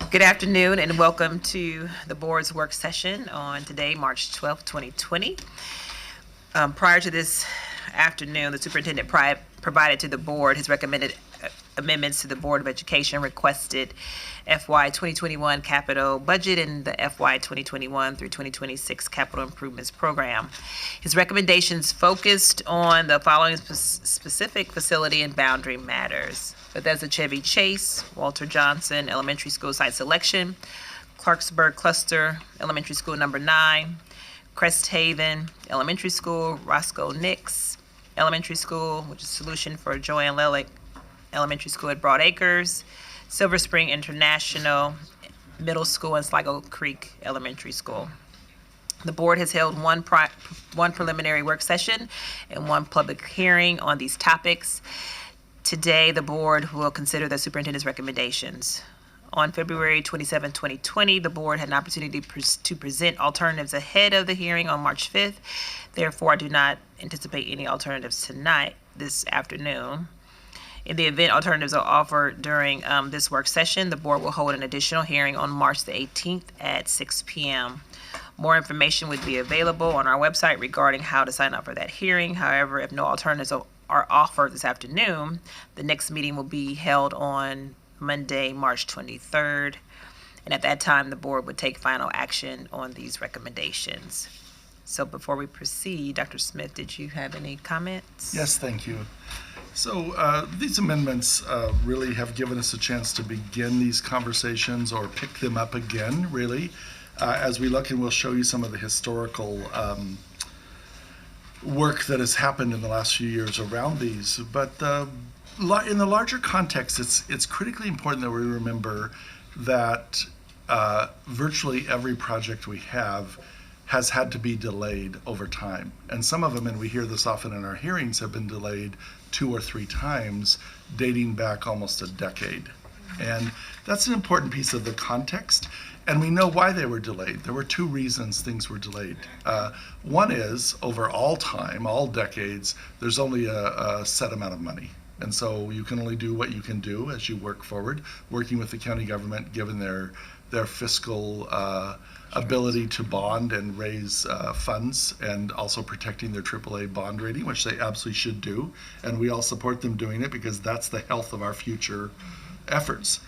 Good afternoon and welcome to the board's work session on today, March 12th, 2020. Prior to this afternoon, the superintendent provided to the board his recommended amendments to the Board of Education requested FY 2021 capital budget and the FY 2021 through 2026 capital improvements program. His recommendations focused on the following specific facility and boundary matters: Bethesda Chevy Chase, Walter Johnson Elementary School site selection, Clarksburg Cluster Elementary School number 9, Crest Haven Elementary School, Roscoe Nix Elementary School, which is solution for Joanne Lolich Elementary School at Broad Acres, Silver Spring International Middle School, and Sligo Creek Elementary School. The board has held one preliminary work session and one public hearing on these topics. Today, the board will consider the superintendent's recommendations. On February 27, 2020, the board had an opportunity to present alternatives ahead of the hearing on March 5th. Therefore, I do not anticipate any alternatives tonight, this afternoon. In the event alternatives are offered during this work session, the board will hold an additional hearing on March the 18th at 6 p.m. More information would be available on our website regarding how to sign up for that hearing. However, if no alternatives are offered this afternoon, the next meeting will be held on Monday, March 23rd. And at that time, the board would take final action on these recommendations. So before we proceed, Dr. Smith, did you have any comments? Yes, thank you. So these amendments really have given us a chance to begin these conversations or pick them up again, really, as we look, and we'll show you some of the historical work that has happened in the last few years around these. But in the larger context, it's critically important that we remember that virtually every project we have has had to be delayed over time. And some of them, and we hear this often in our hearings, have been delayed 2 or 3 times, dating back almost a decade. And that's an important piece of the context. And we know why they were delayed. There were 2 reasons things were delayed. One is, over all time, all decades, there's only a set amount of money. And so you can only do what you can do as you work forward, working with the county government, given their fiscal ability to bond and raise funds, and also protecting their AAA bond rating, which they absolutely should do. And we all support them doing it because that's the health of our future efforts.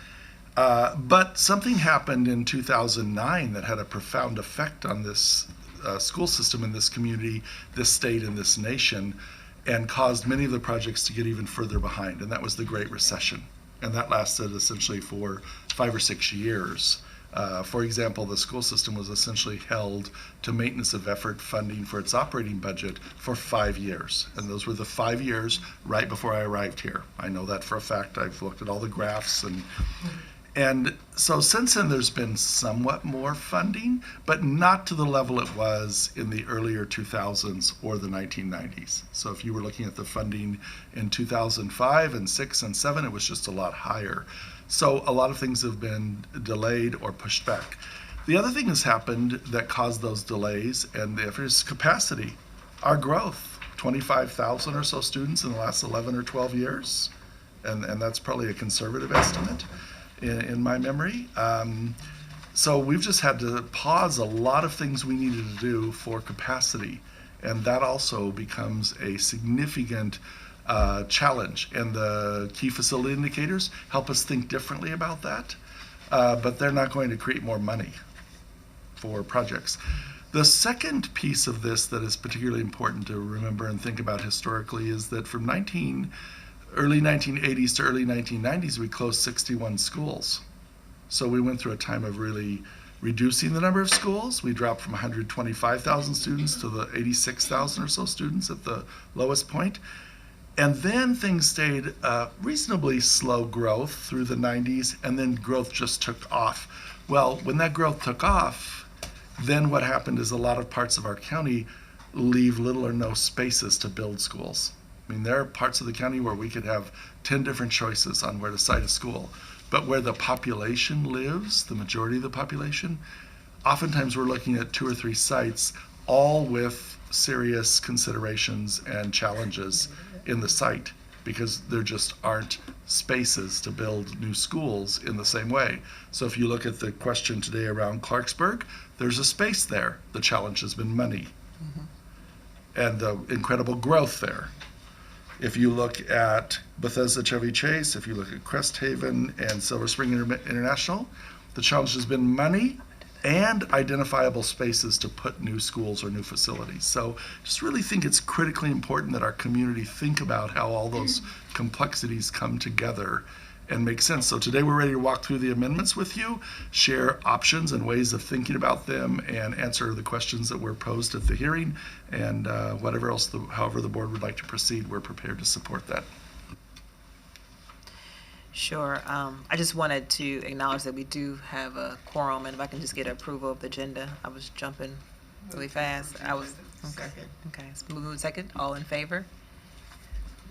But something happened in 2009 that had a profound effect on this school system in this community, this state, and this nation, and caused many of the projects to get even further behind. And that was the Great Recession. And that lasted essentially for 5 or 6 years. For example, the school system was essentially held to maintenance of effort funding for its operating budget for 5 years. And those were the 5 years right before I arrived here. I know that for a fact. I've looked at all the graphs. And so since then, there's been somewhat more funding, but not to the level it was in the earlier 2000s or the 1990s. So if you were looking at the funding in 2005 and 6 and 7, it was just a lot higher. So a lot of things have been delayed or pushed back. The other thing that's happened that caused those delays and is capacity. Our growth, 25,000 or so students in the last 11 or 12 years. And that's probably a conservative estimate in my memory. So we've just had to pause a lot of things we needed to do for capacity. And that also becomes a significant challenge, and the key facility indicators help us think differently about that, but they're not going to create more money for projects. The second piece of this that is particularly important to remember and think about historically is that from early 1980s to early 1990s, we closed 61 schools. So we went through a time of really reducing the number of schools. We dropped from 125,000 students to the 86,000 or so students at the lowest point. And then things stayed reasonably slow growth through the 90s, and then growth just took off. Well, when that growth took off, then what happened is a lot of parts of our county leave little or no spaces to build schools. I mean, there are parts of the county where we could have 10 different choices on where to site a school, but where the population lives, the majority of the population, oftentimes we're looking at 2 or 3 sites, all with serious considerations and challenges in the site. because there just aren't spaces to build new schools in the same way. So if you look at the question today around Clarksburg, there's a space there. The challenge has been money and the incredible growth there. If you look at Bethesda Chevy Chase, if you look at Crest Haven and Silver Spring International, the challenge has been money and identifiable spaces to put new schools or new facilities. So just really think it's critically important that our community think about how all those complexities come together and make sense. So today we're ready to walk through the amendments with you, share options and ways of thinking about them, and answer the questions that were posed at the hearing, and whatever else, however the board would like to proceed, we're prepared to support that. Sure. I just wanted to acknowledge that we do have a quorum, and if I can just get approval of the agenda. I was jumping really fast. Okay. It's moved second. All in favor?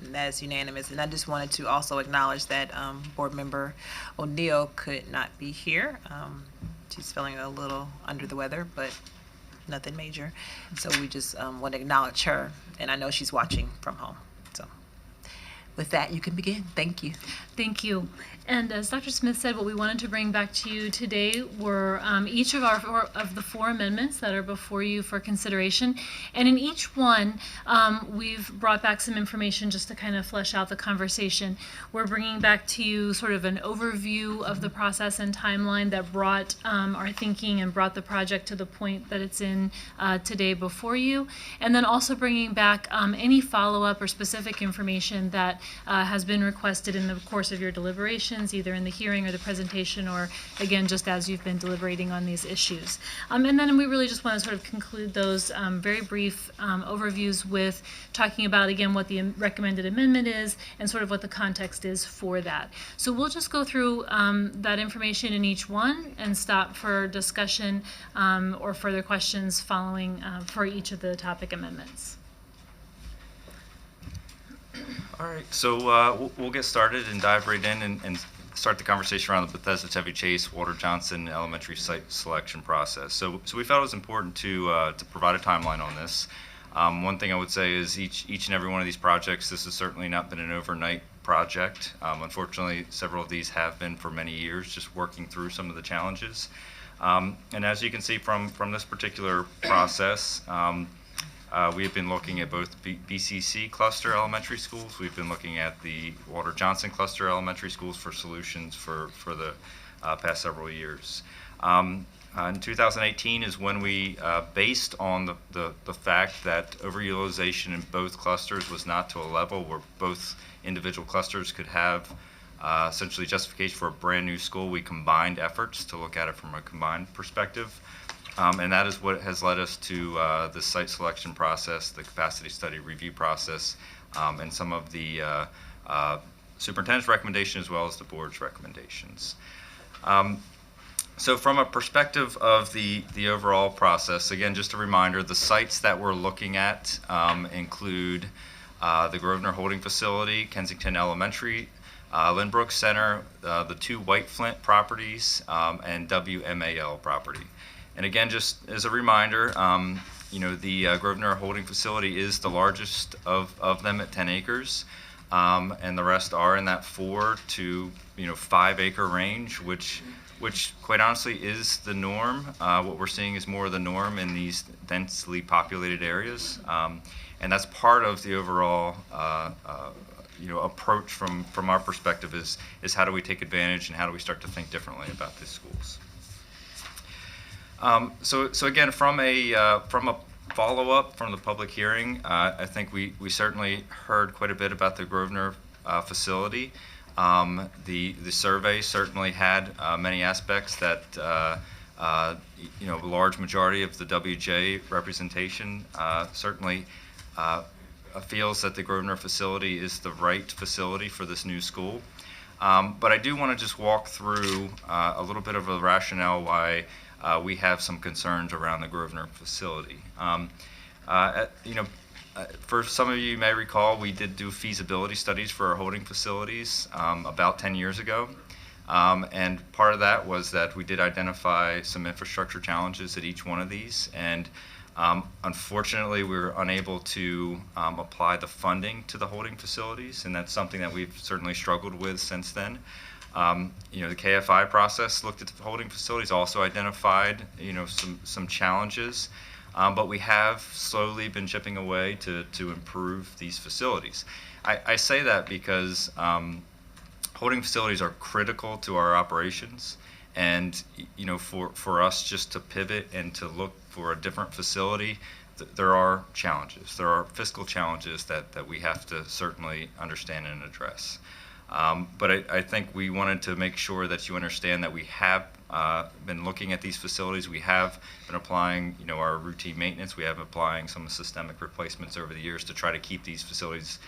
And that is unanimous. And I just wanted to also acknowledge that Board Member O'Neill could not be here. She's feeling a little under the weather, but nothing major. So we just want to acknowledge her, and I know she's watching from home. So with that, you can begin. Thank you. Thank you. And as Dr. Smith said, what we wanted to bring back to you today were each of the four amendments that are before you for consideration. And in each one, we've brought back some information just to kind of flesh out the conversation. We're bringing back to you sort of an overview of the process and timeline that brought our thinking and brought the project to the point that it's in today before you. And then also bringing back any follow-up or specific information that has been requested in the course of your deliberations, either in the hearing or the presentation, or again, just as you've been deliberating on these issues. And then we really just want to sort of conclude those very brief overviews with talking about, again, what the recommended amendment is and sort of what the context is for that. So we'll just go through that information in each one and stop for discussion or further questions following for each of the topic amendments. All right, so we'll get started and dive right in and start the conversation around the Bethesda Chevy Chase Walter Johnson Elementary site selection process. So we felt it was important to provide a timeline on this. One thing I would say is each and every one of these projects, this has certainly not been an overnight project. Unfortunately, several of these have been for many years, just working through some of the challenges. And as you can see from this particular process, we have been looking at both BCC cluster elementary schools. We've been looking at the Walter Johnson cluster elementary schools for solutions for the past several years. In 2018 is when we, based on the fact that overutilization in both clusters was not to a level where both individual clusters could have essentially justification for a brand new school, we combined efforts to look at it from a combined perspective. And that is what has led us to the site selection process, the capacity study review process, and some of the superintendent's recommendation as well as the board's recommendations. So from a perspective of the overall process, again, just a reminder, the sites that we're looking at include the Grosvenor Holding Facility, Kensington Elementary, Lynbrook Center, the two White Flint properties, and WMAL property. And again, just as a reminder, the Grosvenor Holding Facility is the largest of them at 10 acres, and the rest are in that 4 to 5 acre range, which quite honestly is the norm. What we're seeing is more of the norm in these densely populated areas, and that's part of the overall approach from our perspective is how do we take advantage and how do we start to think differently about these schools. So again, from a follow-up from the public hearing, I think we certainly heard quite a bit about the Grosvenor facility. The survey certainly had many aspects that a large majority of the WJ representation certainly feels that the Grosvenor facility is the right facility for this new school. But I do want to just walk through a little bit of a rationale why we have some concerns around the Grosvenor facility. For some of you may recall, we did do feasibility studies for our holding facilities about 10 years ago. And part of that was that we did identify some infrastructure challenges at each one of these. And Unfortunately, we were unable to apply the funding to the holding facilities, and that's something that we've certainly struggled with since then. The KFI process looked at the holding facilities, also identified, some challenges, but we have slowly been chipping away to improve these facilities. I say that because holding facilities are critical to our operations, and for us just to pivot and to look for a different facility, there are challenges. There are fiscal challenges that we have to certainly understand and address. But I think we wanted to make sure that you understand that we have been looking at these facilities. We have been applying, our routine maintenance. We have been applying some systemic replacements over the years to try to keep these facilities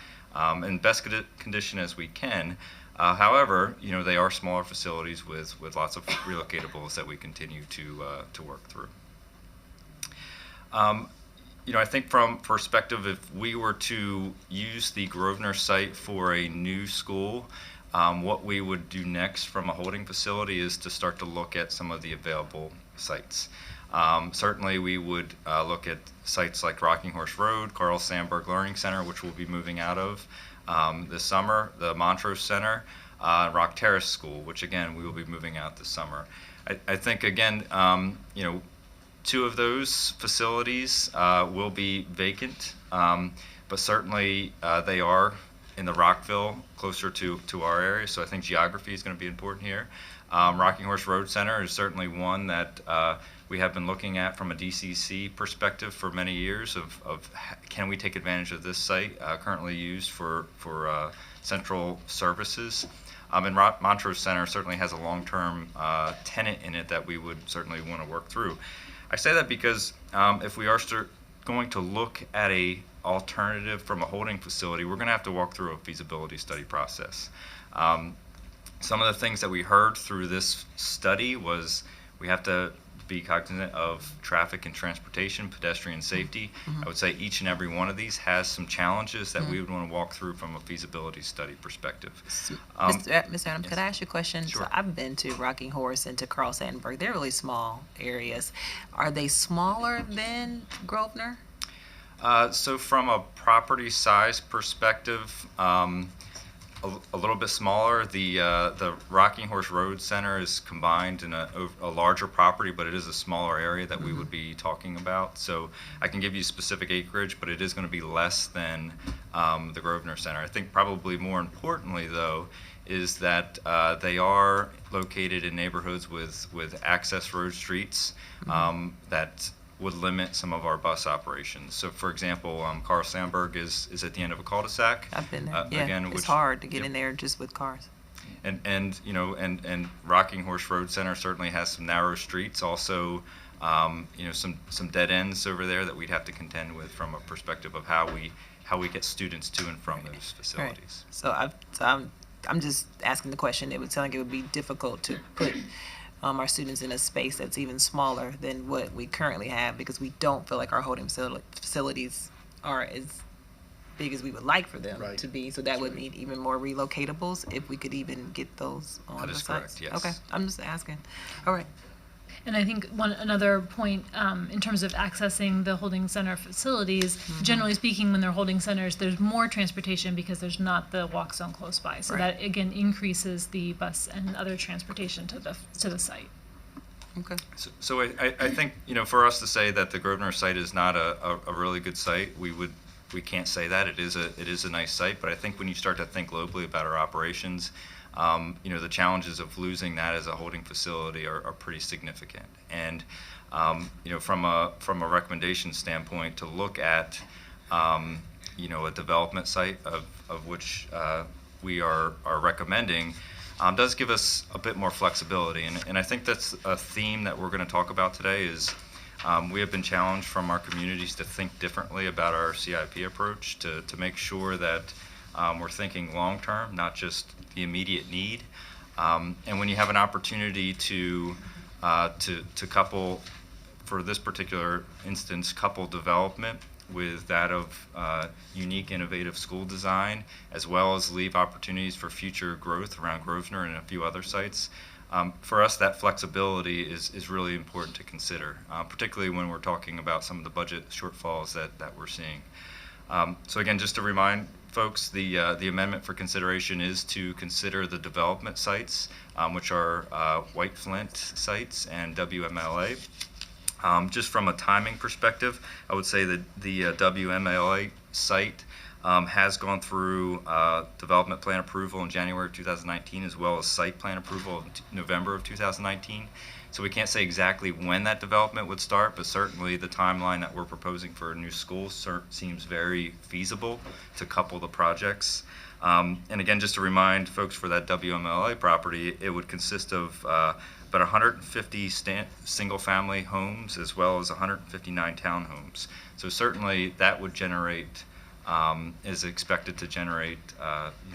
in best condition as we can. However, they are smaller facilities with lots of relocatables that we continue to work through. I think from perspective, if we were to use the Grosvenor site for a new school, what we would do next from a holding facility is to start to look at some of the available sites. Certainly we would look at sites like Rocking Horse Road, Carl Sandburg Learning Center, which we'll be moving out of this summer, the Montrose Center, Rock Terrace School, which again we will be moving out this summer. I think again, two of those facilities will be vacant, but certainly they are in the Rockville, closer to our area, so I think geography is going to be important here. Rocking Horse Road Center is certainly one that we have been looking at from a DCC perspective for many years of can we take advantage of this site currently used for central services. And Montrose Center certainly has a long-term tenant in it that we would certainly want to work through. I say that because if we are going to look at a alternative from a holding facility, we're going to have to walk through a feasibility study process. Some of the things that we heard through this study was we have to be cognizant of traffic and transportation, pedestrian safety. I would say each and every one of these has some challenges that we would want to walk through from a feasibility study perspective. Mr. Adams, yes. could I ask you a question? Sure. So I've been to Rocking Horse and to Carl Sandburg. They're really small areas. Are they smaller than Grosvenor? So from a property size perspective, a little bit smaller. The Rocking Horse Road Center is combined in a larger property, but it is a smaller area that we would be talking about. So I can give you specific acreage, but it is going to be less than the Grosvenor Center. I think probably more importantly, though, is that they are located in neighborhoods with access road streets that would limit some of our bus operations. So, for example, Carl Sandburg is at the end of a cul-de-sac. I've been there. Yeah, again, it's hard to get in there just with cars. And Rocking Horse Road Center certainly has some narrow streets. Also, some dead ends over there that we'd have to contend with from a perspective of how we get students to and from those facilities. Right. So I'm just asking the question. It would sound like it would be difficult to put our students in a space that's even smaller than what we currently have, because we don't feel like our holding facilities are as big as we would like for them to be. So that would mean even more relocatables if we could even get those on That the is sites. correct, yes. Okay, I'm just asking. All right. And I think another point in terms of accessing the holding center facilities, generally speaking, when they're holding centers, there's more transportation because there's not the walk zone close by. So that again increases the bus and other transportation to the site. Okay. So I think for us to say that the Grosvenor site is not a really good site, we can't say that. It is a nice site, but I think when you start to think globally about our operations, the challenges of losing that as a holding facility are pretty significant. And from a recommendation standpoint, to look at a development site of which we are recommending does give us a bit more flexibility. And I think that's a theme that we're going to talk about today is we have been challenged from our communities to think differently about our CIP approach to make sure that we're thinking long-term, not just the immediate need. And when you have an opportunity to couple, for this particular instance, couple development with that of unique, innovative school design, as well as leave opportunities for future growth around Grosvenor and a few other sites, For us, that flexibility is really important to consider, particularly when we're talking about some of the budget shortfalls that we're seeing. So again, just to remind folks, the amendment for consideration is to consider the development sites, which are White Flint sites and WMLA. Just from a timing perspective, I would say that the WMLA site has gone through development plan approval in January of 2019, as well as site plan approval in November of 2019. So we can't say exactly when that development would start, but certainly the timeline that we're proposing for a new school seems very feasible to couple the projects. And again, just to remind folks, for that WMLA property, it would consist of about 150 single-family homes as well as 159 townhomes. So certainly that would generate, is expected to generate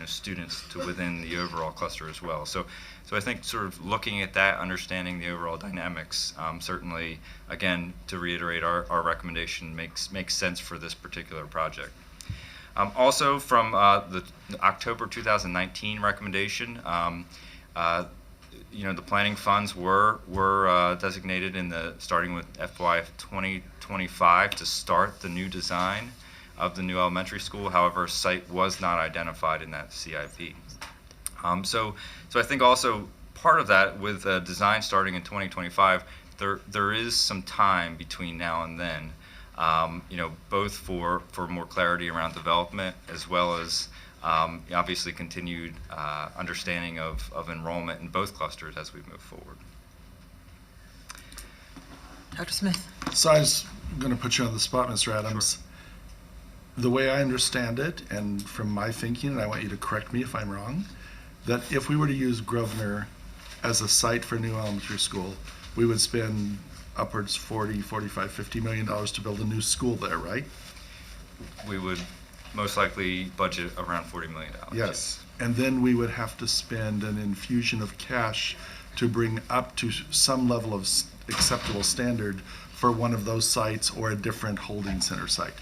students to within the overall cluster as well. So I think sort of looking at that, understanding the overall dynamics, certainly, again, to reiterate, our recommendation makes sense for this particular project. Also, from the October 2019 recommendation, the planning funds were designated starting with FY 2025 to start the new design of the new elementary school. However, a site was not identified in that CIP. So I think also part of that, with design starting in 2025, there is some time between now and then, both for more clarity around development, as well as obviously continued understanding of enrollment in both clusters as we move forward. Dr. Smith? So I was going to put you on the spot, Mr. Adams. Sure. The way I understand it, and from my thinking, and I want you to correct me if I'm wrong, that if we were to use Grosvenor as a site for a new elementary school, we would spend upwards $40, $45, $50 million to build a new school there, right? We would most likely budget around $40 million. Yes. And then we would have to spend an infusion of cash to bring up to some level of acceptable standard for one of those sites or a different holding center site.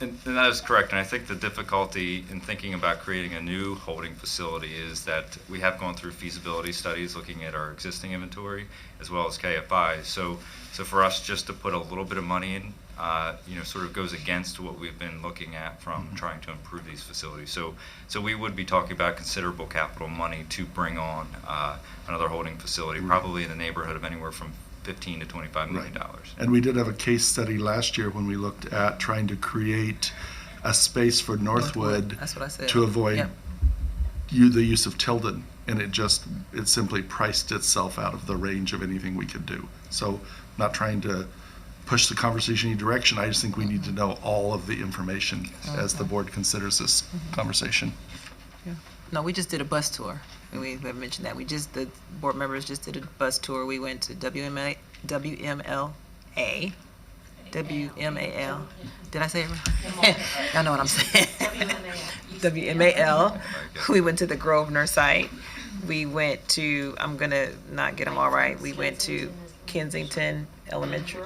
And that is correct. And I think the difficulty in thinking about creating a new holding facility is that we have gone through feasibility studies looking at our existing inventory as well as KFI. So for us just to put a little bit of money in, sort of goes against what we've been looking at from trying to improve these facilities. So we would be talking about considerable capital money to bring on another holding facility, probably in the neighborhood of anywhere from $15 to $25 million. Right. And we did have a case study last year when we looked at trying to create a space for Northwood That's what I said. to avoid Yep. the use of Tilden, and it simply priced itself out of the range of anything we could do. So not trying to push the conversation in any direction. I just think we need to know all of the information as the board considers this conversation. Yeah. No, we just did a bus tour. We have mentioned that. The board members just did a bus tour. We went to WMAL. Did I say it right? Y'all know what I'm saying. WMAL. We went to the Grosvenor site. We went to, I'm going to not get them all right. We went to Kensington Elementary.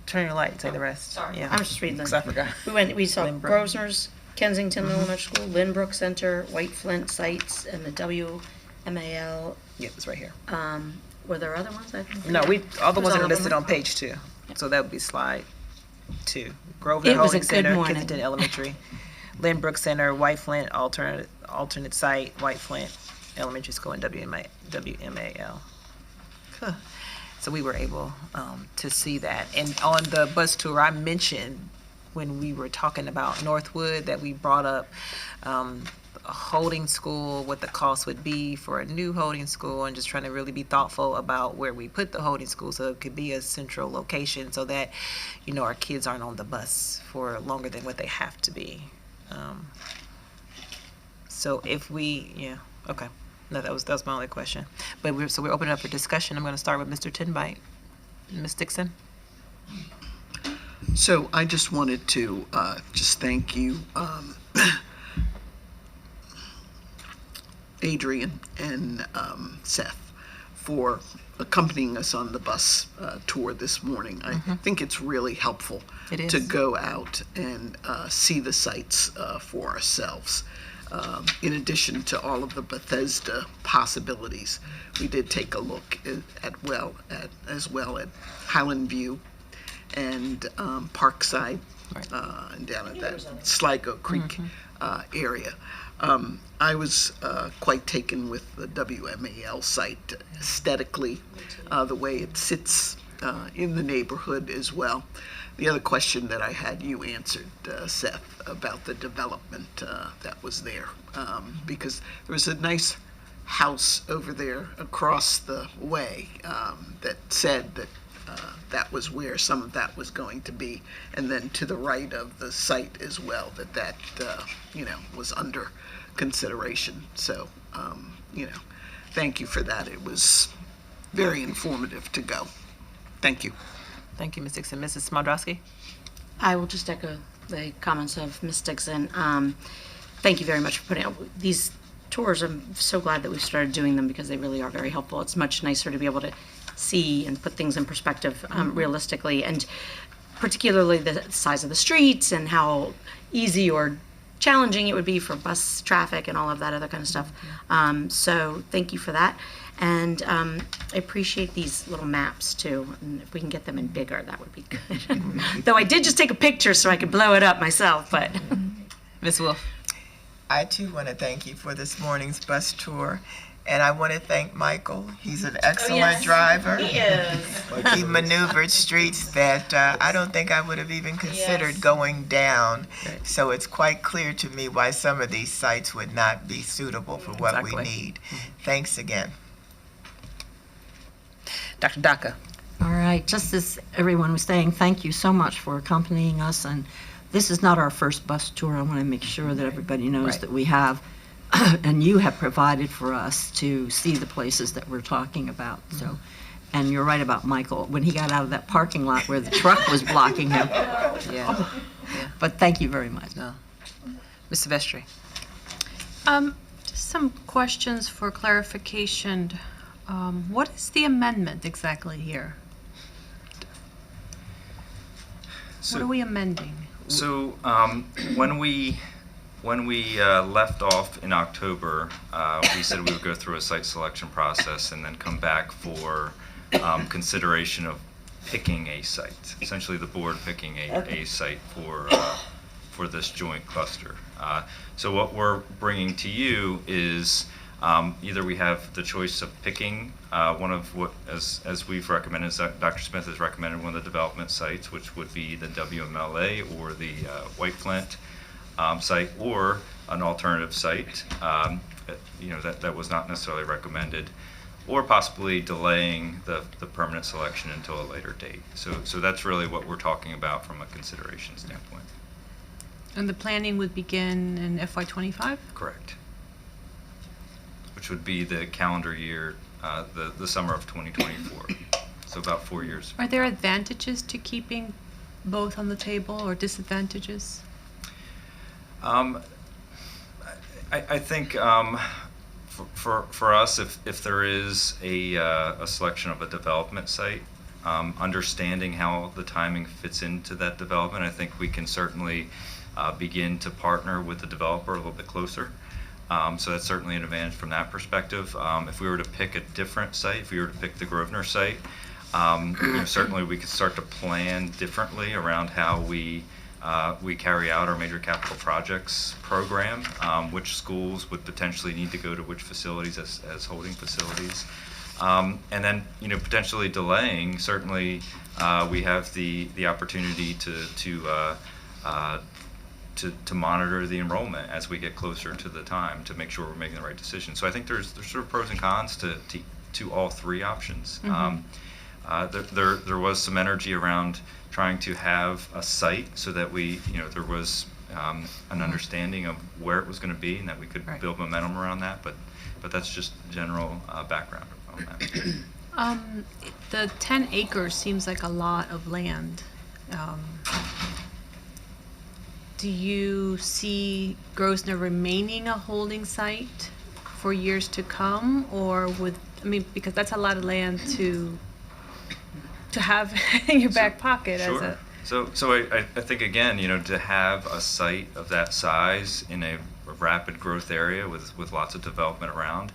Turn your light and say the rest. Sorry, Yeah. I'm just reading them. 'Cause I forgot. We saw Lynbrook. Grosvenor's, Kensington Elementary School, Lynbrook Center, White Flint sites, and the WMAL. Yep, it's right here. Were there other ones? No, all the Was ones that all are of listed them? on page 2. So that would be slide 2. Grosvenor It was a Holding good Center, morning. Kensington Elementary, Lynbrook Center, White Flint alternate site, White Flint Elementary School, and WMAL. Huh. So we were able to see that. And on the bus tour, I mentioned when we were talking about Northwood that we brought up a holding school, what the cost would be for a new holding school, and just trying to really be thoughtful about where we put the holding school so it could be a central location so that, our kids aren't on the bus for longer than what they have to be. So if okay. No, that was my only question. But we're opening up for discussion. I'm going to start with Mr. Tinbite. Ms. Dixon? So I just wanted to just thank you, Adrian and Seth, for accompanying us on the bus tour this morning. I think it's really helpful It is. to go out and see the sites for ourselves. in addition to all of the Bethesda possibilities, we did take a look as well at Highland View and Parkside, and down at that Sligo Creek area. I was quite taken with the WMAL site aesthetically, the way it sits in the neighborhood as well. The other question that I had, you answered, Seth, about the development that was there, because there was a nice house over there across the way that said that that was where some of that was going to be, and then to the right of the site as well, that was under consideration. So, thank you for that. It was very informative to go. Thank you. Thank you, Ms. Dixon. Mrs. Smodrowski? I will just echo the comments of Ms. Dixon. Thank you very much for putting out these tours. I'm so glad that we've started doing them because they really are very helpful. It's much nicer to be able to see and put things in perspective realistically, and particularly the size of the streets and how easy or challenging it would be for bus traffic and all of that other kind of stuff. So thank you for that. And I appreciate these little maps too. And if we can get them in bigger, that would be good. Though I did just take a picture so I could blow it up myself, but. Ms. Wolf? I too want to thank you for this morning's bus tour. And I want to thank Michael. He's an excellent driver. He is. He maneuvered streets that I don't think I would have even considered going down. So it's quite clear to me why some of these sites would not be suitable for what we need. Thanks again. Dr. Daka? All right, just as everyone was saying, thank you so much for accompanying us. And this is not our first bus tour. I want to make sure that everybody knows that we have, and you have provided for us to see the places that we're talking about. So, and you're right about Michael. When he got out of that parking lot where the truck was blocking him. Yeah. But thank you very much. No. Ms. Silvestri? Just some questions for clarification. What is the amendment exactly here? What are we amending? So when we left off in October, we said we would go through a site selection process and then come back for consideration of picking a site. Essentially, the board picking a site for this joint cluster. So what we're bringing to you is either we have the choice of picking one of what, as we've recommended, as Dr. Smith has recommended, one of the development sites, which would be the WMLA or the White Flint site, or an alternative site, that was not necessarily recommended, or possibly delaying the permanent selection until a later date. So that's really what we're talking about from a consideration standpoint. And the planning would begin in FY25? Correct. Which would be the calendar year, the summer of 2024. So about 4 years. Are there advantages to keeping both on the table or disadvantages? I think for us, if there is a selection of a development site, understanding how the timing fits into that development, I think we can certainly begin to partner with the developer a little bit closer. So that's certainly an advantage from that perspective. If we were to pick a different site, if we were to pick the Grosvenor site, certainly we could start to plan differently around how we carry out our major capital projects program, which schools would potentially need to go to which facilities as holding facilities. And then, potentially delaying, certainly we have the opportunity to monitor the enrollment as we get closer to the time to make sure we're making the right decision. So I think there's sort of pros and cons to all three options. Mm-hmm. There was some energy around trying to have a site so that there was an understanding of where it was going to be and that we could build momentum around that. But that's just general background on that. The 10 acres seems like a lot of land. Do you see Grosvenor remaining a holding site for years to come, or because that's a lot of land to have in your back pocket? Sure. So I think again, to have a site of that size in a rapid growth area with lots of development around.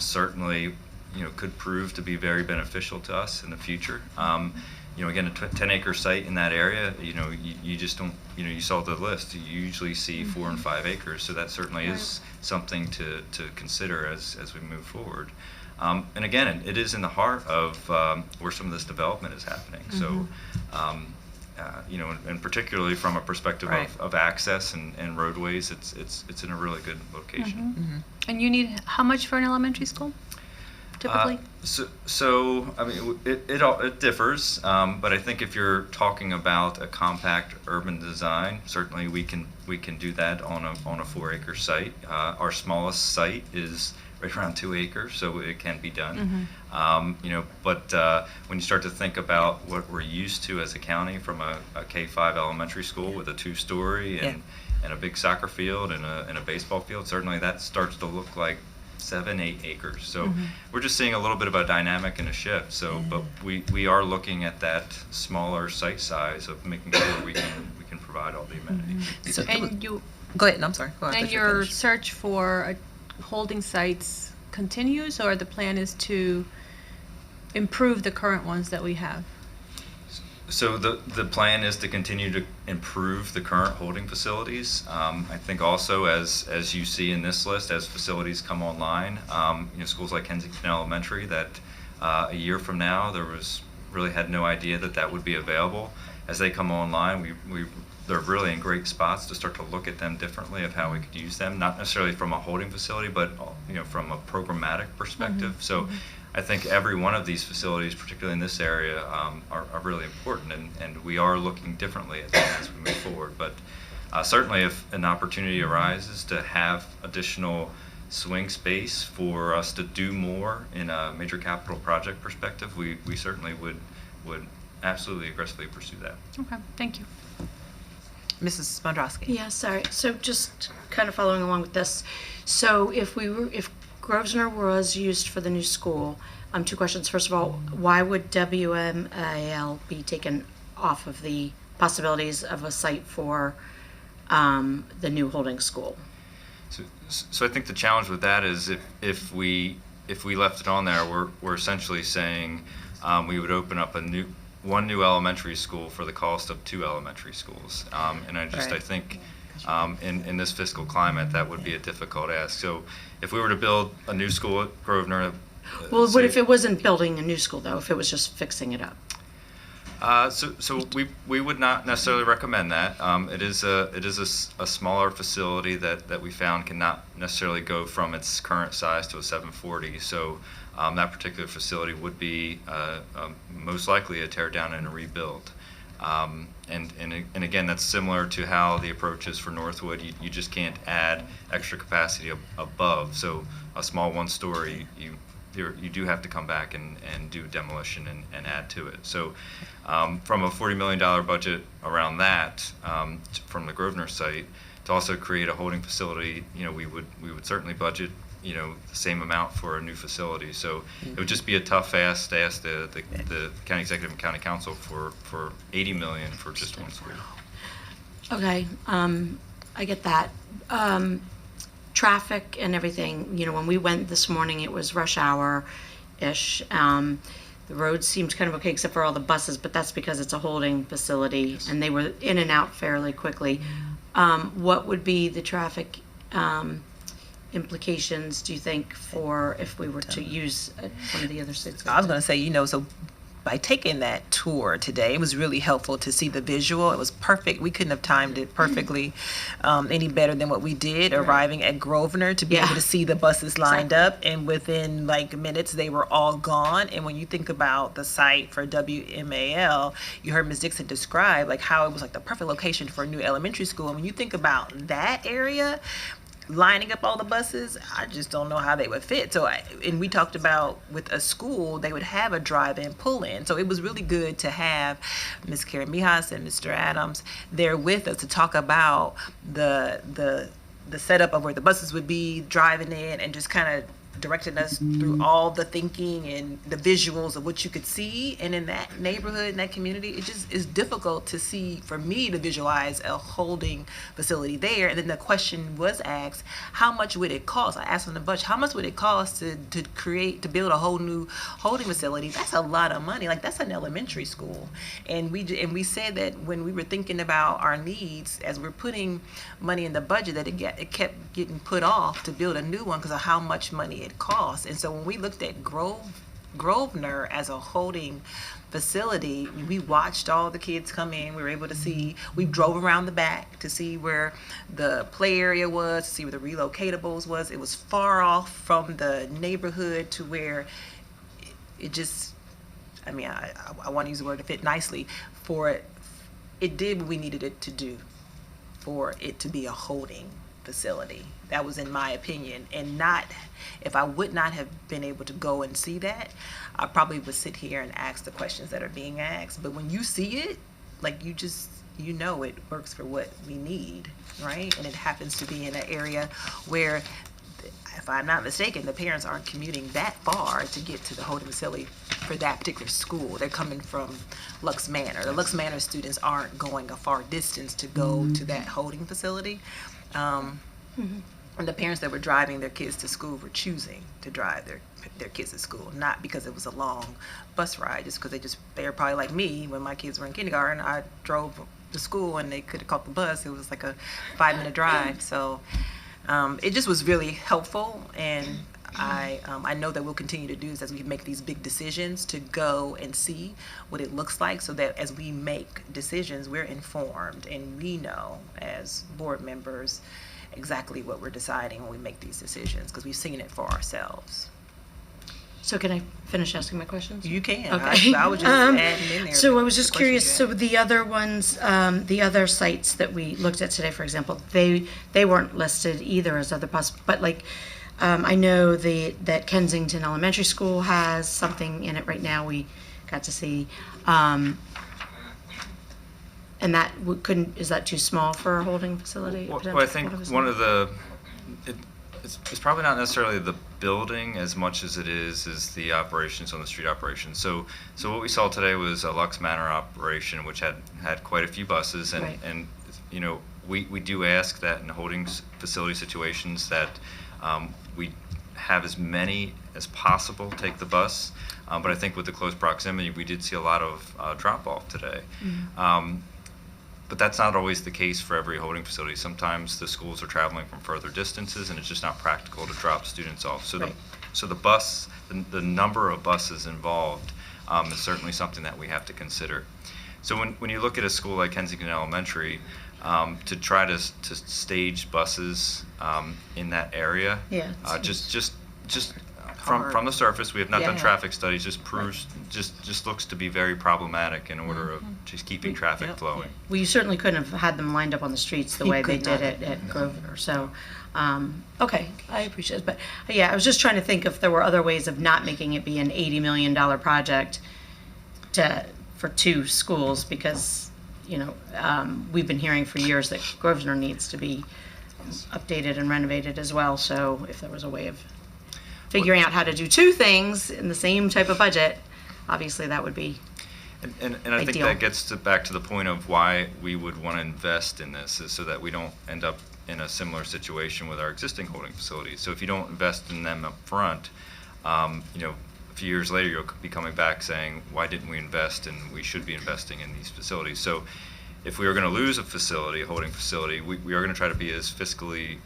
Certainly, could prove to be very beneficial to us in the future. Again, a 10-acre site in that area, you just don't, you saw the list. You usually see 4 and 5 acres, so that certainly is something to consider as we move forward. And again, it is in the heart of where some of this development is happening. So, and particularly from a perspective of access and roadways, it's in a really good location. And you need how much for an elementary school, typically? So I mean, it differs, but I think if you're talking about a compact urban design, certainly we can do that on a 4-acre site. Our smallest site is right around 2 acres, so it can be done. But when you start to think about what we're used to as a county from a K-5 elementary school with a 2-story and a big soccer field and a baseball field, certainly that starts to look like 7-8 acres. So we're just seeing a little bit of a dynamic and a shift. So, but we are looking at that smaller site size of making sure we can provide all the amenities. So, And you go ahead. I'm sorry. Go ahead. and your search for holding sites continues, or the plan is to improve the current ones that we have? So the plan is to continue to improve the current holding facilities. I think also as you see in this list, as facilities come online, schools like Kensington Elementary that a year from now really had no idea that would be available. As they come online, they're really in great spots to start to look at them differently of how we could use them, not necessarily from a holding facility, but from a programmatic perspective. So I think every one of these facilities, particularly in this area, are really important, and we are looking differently at them as we move forward. But certainly if an opportunity arises to have additional swing space for us to do more in a major capital project perspective, we certainly would absolutely aggressively pursue that. Okay, thank you. Mrs. Mondrowski. Yeah, sorry. So just kind of following along with this. So if Grosvenor was used for the new school, 2 questions. First of all, why would WMAL be taken off of the possibilities of a site for the new holding school? So I think the challenge with that is if we left it on there, we're essentially saying we would open up one new elementary school for the cost of 2 elementary schools. And I think in this fiscal climate, that would be a difficult ask. So if we were to build a new school at Grosvenor. Well, what if it wasn't building a new school, though, if it was just fixing it up? So we would not necessarily recommend that. It is a smaller facility that we found cannot necessarily go from its current size to a 740. So that particular facility would be most likely a tear down and a rebuild. And again, that's similar to how the approach is for Northwood. You just can't add extra capacity above. So a small 1-story, you do have to come back and do demolition and add to it. So from a $40 million budget around that, from the Grosvenor site, to also create a holding facility, we would certainly budget the same amount for a new facility. So it would just be a tough ask to ask the county executive and county council for $80 million for just 1 school. Okay, I get that. Traffic and everything, when we went this morning, it was rush hour-ish. The road seemed kind of okay except for all the buses, but that's because it's a holding facility and they were in and out fairly quickly. What would be the traffic implications, do you think, for if we were to use one of the other sites? I was going to say, so by taking that tour today, it was really helpful to see the visual. It was perfect. We couldn't have timed it perfectly any better than what we did, arriving at Grosvenor to be able to see the buses lined up, and within minutes they were all gone. And when you think about the site for WMAL, you heard Ms. Dixon describe how it was the perfect location for a new elementary school. And when you think about that area, lining up all the buses, I just don't know how they would fit. So, and we talked about with a school, they would have a drive-in pull-in. So it was really good to have Ms. Karen Mijas and Mr. Adams there with us to talk about the setup of where the buses would be driving in, and just kind of directed us through all the thinking and the visuals of what you could see. And in that neighborhood, in that community, it just is difficult to see, for me to visualize a holding facility there. And then the question was asked, how much would it cost? I asked on the budget, how much would it cost to build a whole new holding facility? That's a lot of money. Like, that's an elementary school. And we said that when we were thinking about our needs, as we're putting money in the budget, that it kept getting put off to build a new one because of how much money it costs. And so when we looked at Grosvenor as a holding facility, we watched all the kids come in. We were able to see, we drove around the back to see where the play area was, to see where the relocatables was. It was far off from the neighborhood to where it just, I mean, I want to use the word to fit nicely, it did what we needed it to do for it to be a holding facility. That was in my opinion. And if I would not have been able to go and see that, I probably would sit here and ask the questions that are being asked. But when you see it, like, you know it works for what we need, right? And it happens to be in an area where, if I'm not mistaken, the parents aren't commuting that far to get to the holding facility for that particular school. They're coming from Lux Manor. The Lux Manor students aren't going a far distance to go to that holding facility. And the parents that were driving their kids to school were choosing to drive their kids to school, not because it was a long bus ride, just because they were probably like me when my kids were in kindergarten. I drove to school and they could have caught the bus. It was like a 5-minute drive. So it just was really helpful, and I know that we'll continue to do this as we make these big decisions, to go and see what it looks like, so that as we make decisions, we're informed and we know as board members exactly what we're deciding when we make these decisions, because we've seen it for ourselves. So can I finish asking my questions? You can. Okay. I was just adding in there. So I was just the curious, questions you so the other ones, the other sites that we looked at today, for example, they weren't listed either as other possible, but like, I know that Kensington Elementary School has something in it right now we got to see. And that is that too small for a holding facility? Well, I think one of it's probably not necessarily the building as much as it is the operations on the street operations. So what we saw today was a Lux Manor operation, which had quite a few buses, and, right. and you know, we do ask that in holding facility situations that we have as many as possible take the bus. But I think with the close proximity, we did see a lot of drop off today. But that's not always the case for every holding facility. Sometimes the schools are traveling from further distances, and it's just not practical to drop students off. So right. the number of buses involved is certainly something that we have to consider. So when you look at a school like Kensington Elementary, to try to stage buses in that area, yeah, just from the surface, we have not done Yeah. traffic studies, just proves, just looks to be very problematic in order of just keeping traffic flowing. Well, you certainly couldn't have had them lined up on the streets the You way they could did not. it at Grosvenor. So, okay, I appreciate it. But yeah, I was just trying to think if there were other ways of not making it be an $80 million project for 2 schools, because, you know, we've been hearing for years that Grosvenor needs to be updated and renovated as well. So if there was a way of figuring out how to do 2 things in the same type of budget, obviously that would be And I think ideal. that gets back to the point of why we would want to invest in this, is so that we don't end up in a similar situation with our existing holding facilities. So if you don't invest in them up front, you know, a few years later you'll be coming back saying, why didn't we invest, and we should be investing in these facilities. So if we are going to lose a facility, a holding facility, we are going to try to be as fiscally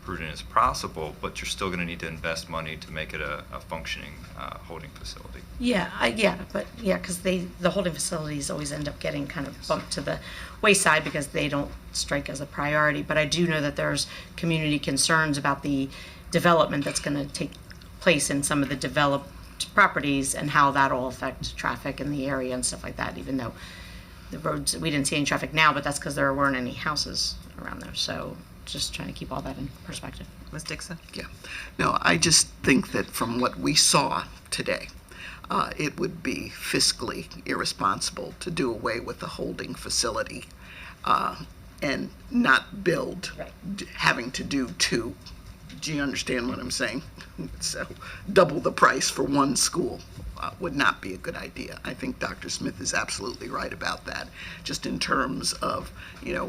prudent as possible, but you're still going to need to invest money to make it a functioning holding facility. Because the holding facilities always end up getting kind of bumped to the wayside because they don't strike as a priority. But I do know that there's community concerns about the development that's going to take place in some of the developed properties and how that'll affect traffic in the area and stuff like that, even though the roads, we didn't see any traffic now, but that's because there weren't any houses around there. So just trying to keep all that in perspective. Ms. Dixon? Yeah. No, I just think that from what we saw today, it would be fiscally irresponsible to do away with the holding facility and not build, Right. having to do 2 Do you understand what I'm saying? So double the price for one school would not be a good idea. I think Dr. Smith is absolutely right about that, just in terms of,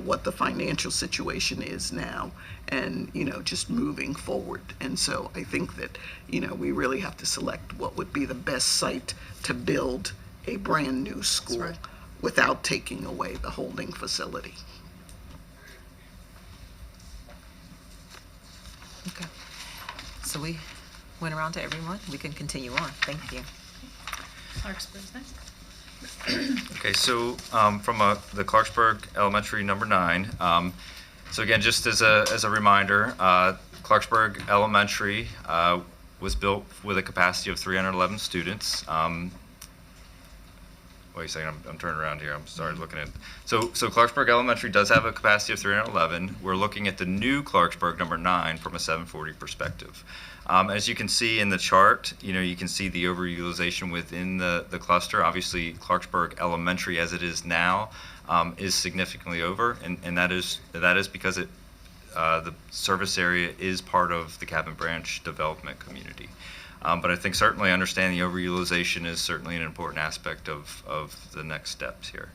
what the financial situation is now and, just moving forward. And so I think that, we really have to select what would be the best site to build a brand new school without taking away the holding facility. Okay. So we went around to everyone. We can continue on. Thank you. Clarksburg's next. Okay, so from the Clarksburg Elementary number 9. So again, just as a reminder, Clarksburg Elementary was built with a capacity of 311 students. Wait a second, I'm turning around here. I'm sorry, looking at. So Clarksburg Elementary does have a capacity of 311. We're looking at the new Clarksburg number 9 from a 740 perspective. As you can see in the chart, you can see the overutilization within the cluster. Obviously, Clarksburg Elementary, as it is now, is significantly over, and that is because the service area is part of the Cabin Branch development community. But I think certainly understanding the overutilization is certainly an important aspect of the next steps here.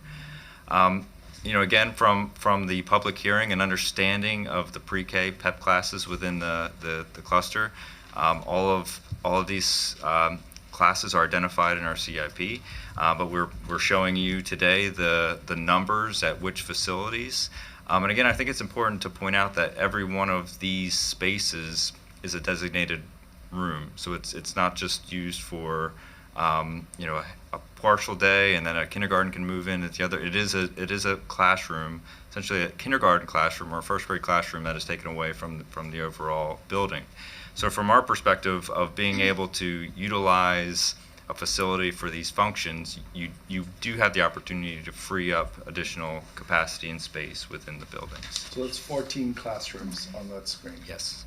Again, from the public hearing and understanding of the pre-K PEP classes within the cluster, all of these classes are identified in our CIP, but we're showing you today the numbers at which facilities. And again, I think it's important to point out that every one of these spaces is a designated room, so it's not just used for a partial day and then a kindergarten can move in at the other. It is a classroom, essentially a kindergarten classroom or a first grade classroom that is taken away from the overall building. So from our perspective of being able to utilize a facility for these functions, you do have the opportunity to free up additional capacity and space within the buildings. So it's 14 classrooms on that screen. Yes.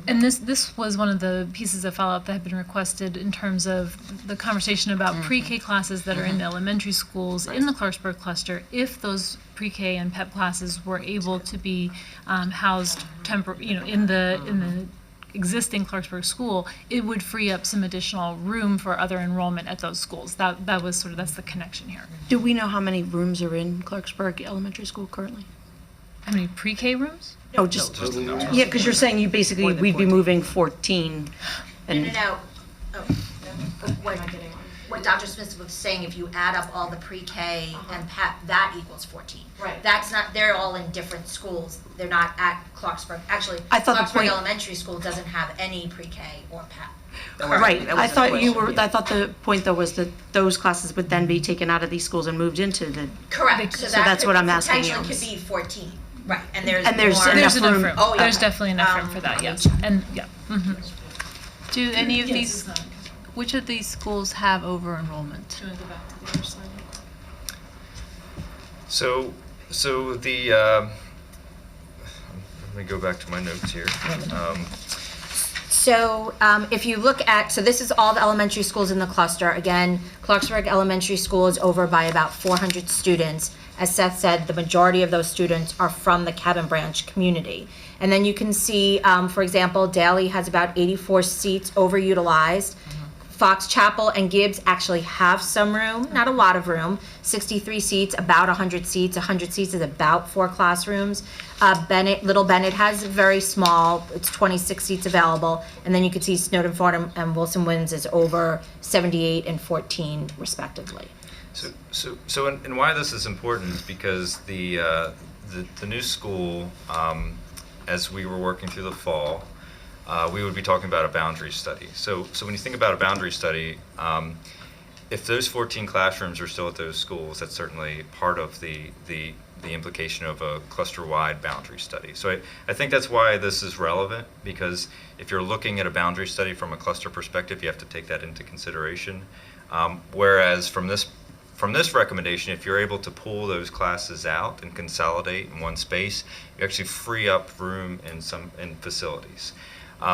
And this was one of the pieces of follow-up that had been requested in terms of the conversation about pre-K classes that are in the elementary schools in the Clarksburg cluster. If those pre-K and PEP classes were able to be housed in the existing Clarksburg school, it would free up some additional room for other enrollment at those schools. That was that's the connection here. Do we know how many rooms are in Clarksburg Elementary School currently? How many pre-K rooms? No, just yeah, because you're saying we'd be moving 14. And No. Oh, what Dr. Smith was saying, if you add up all the pre-K and PEP, that equals 14. Right. That's not, they're all in different schools. They're not at Clarksburg. Actually, I thought the Clarksburg point- Elementary School doesn't have any pre-K or PEP. Right, I thought the point though was that those classes would then be taken out of these schools and moved into the. Correct. So that's what I'm asking you. Potentially could be 14. Right, and there's And there's more. There's enough enough room. room. Oh, yeah. There's definitely enough room for that, yes. And, yeah. Do any of these, which of these schools have over-enrollment? Do you want to go back to the other slide? So the let me go back to my notes here. So if you look at, so this is all the elementary schools in the cluster. Again, Clarksburg Elementary School is over by about 400 students. As Seth said, the majority of those students are from the Cabin Branch community. And then you can see, for example, Daly has about 84 seats overutilized. Fox Chapel and Gibbs actually have some room, not a lot of room, 63 seats, about 100 seats. 100 seats is about 4 classrooms. Little Bennett has very small, it's 26 seats available. And then you can see Snowden Fordham and Wilson Winds is over 78 and 14 respectively. And why this is important is because the new school, as we were working through the fall, we would be talking about a boundary study. So when you think about a boundary study, if those 14 classrooms are still at those schools, that's certainly part of the implication of a cluster-wide boundary study. So I think that's why this is relevant, because if you're looking at a boundary study from a cluster perspective, you have to take that into consideration. Whereas from this recommendation, if you're able to pull those classes out and consolidate in one space, you actually free up room in facilities.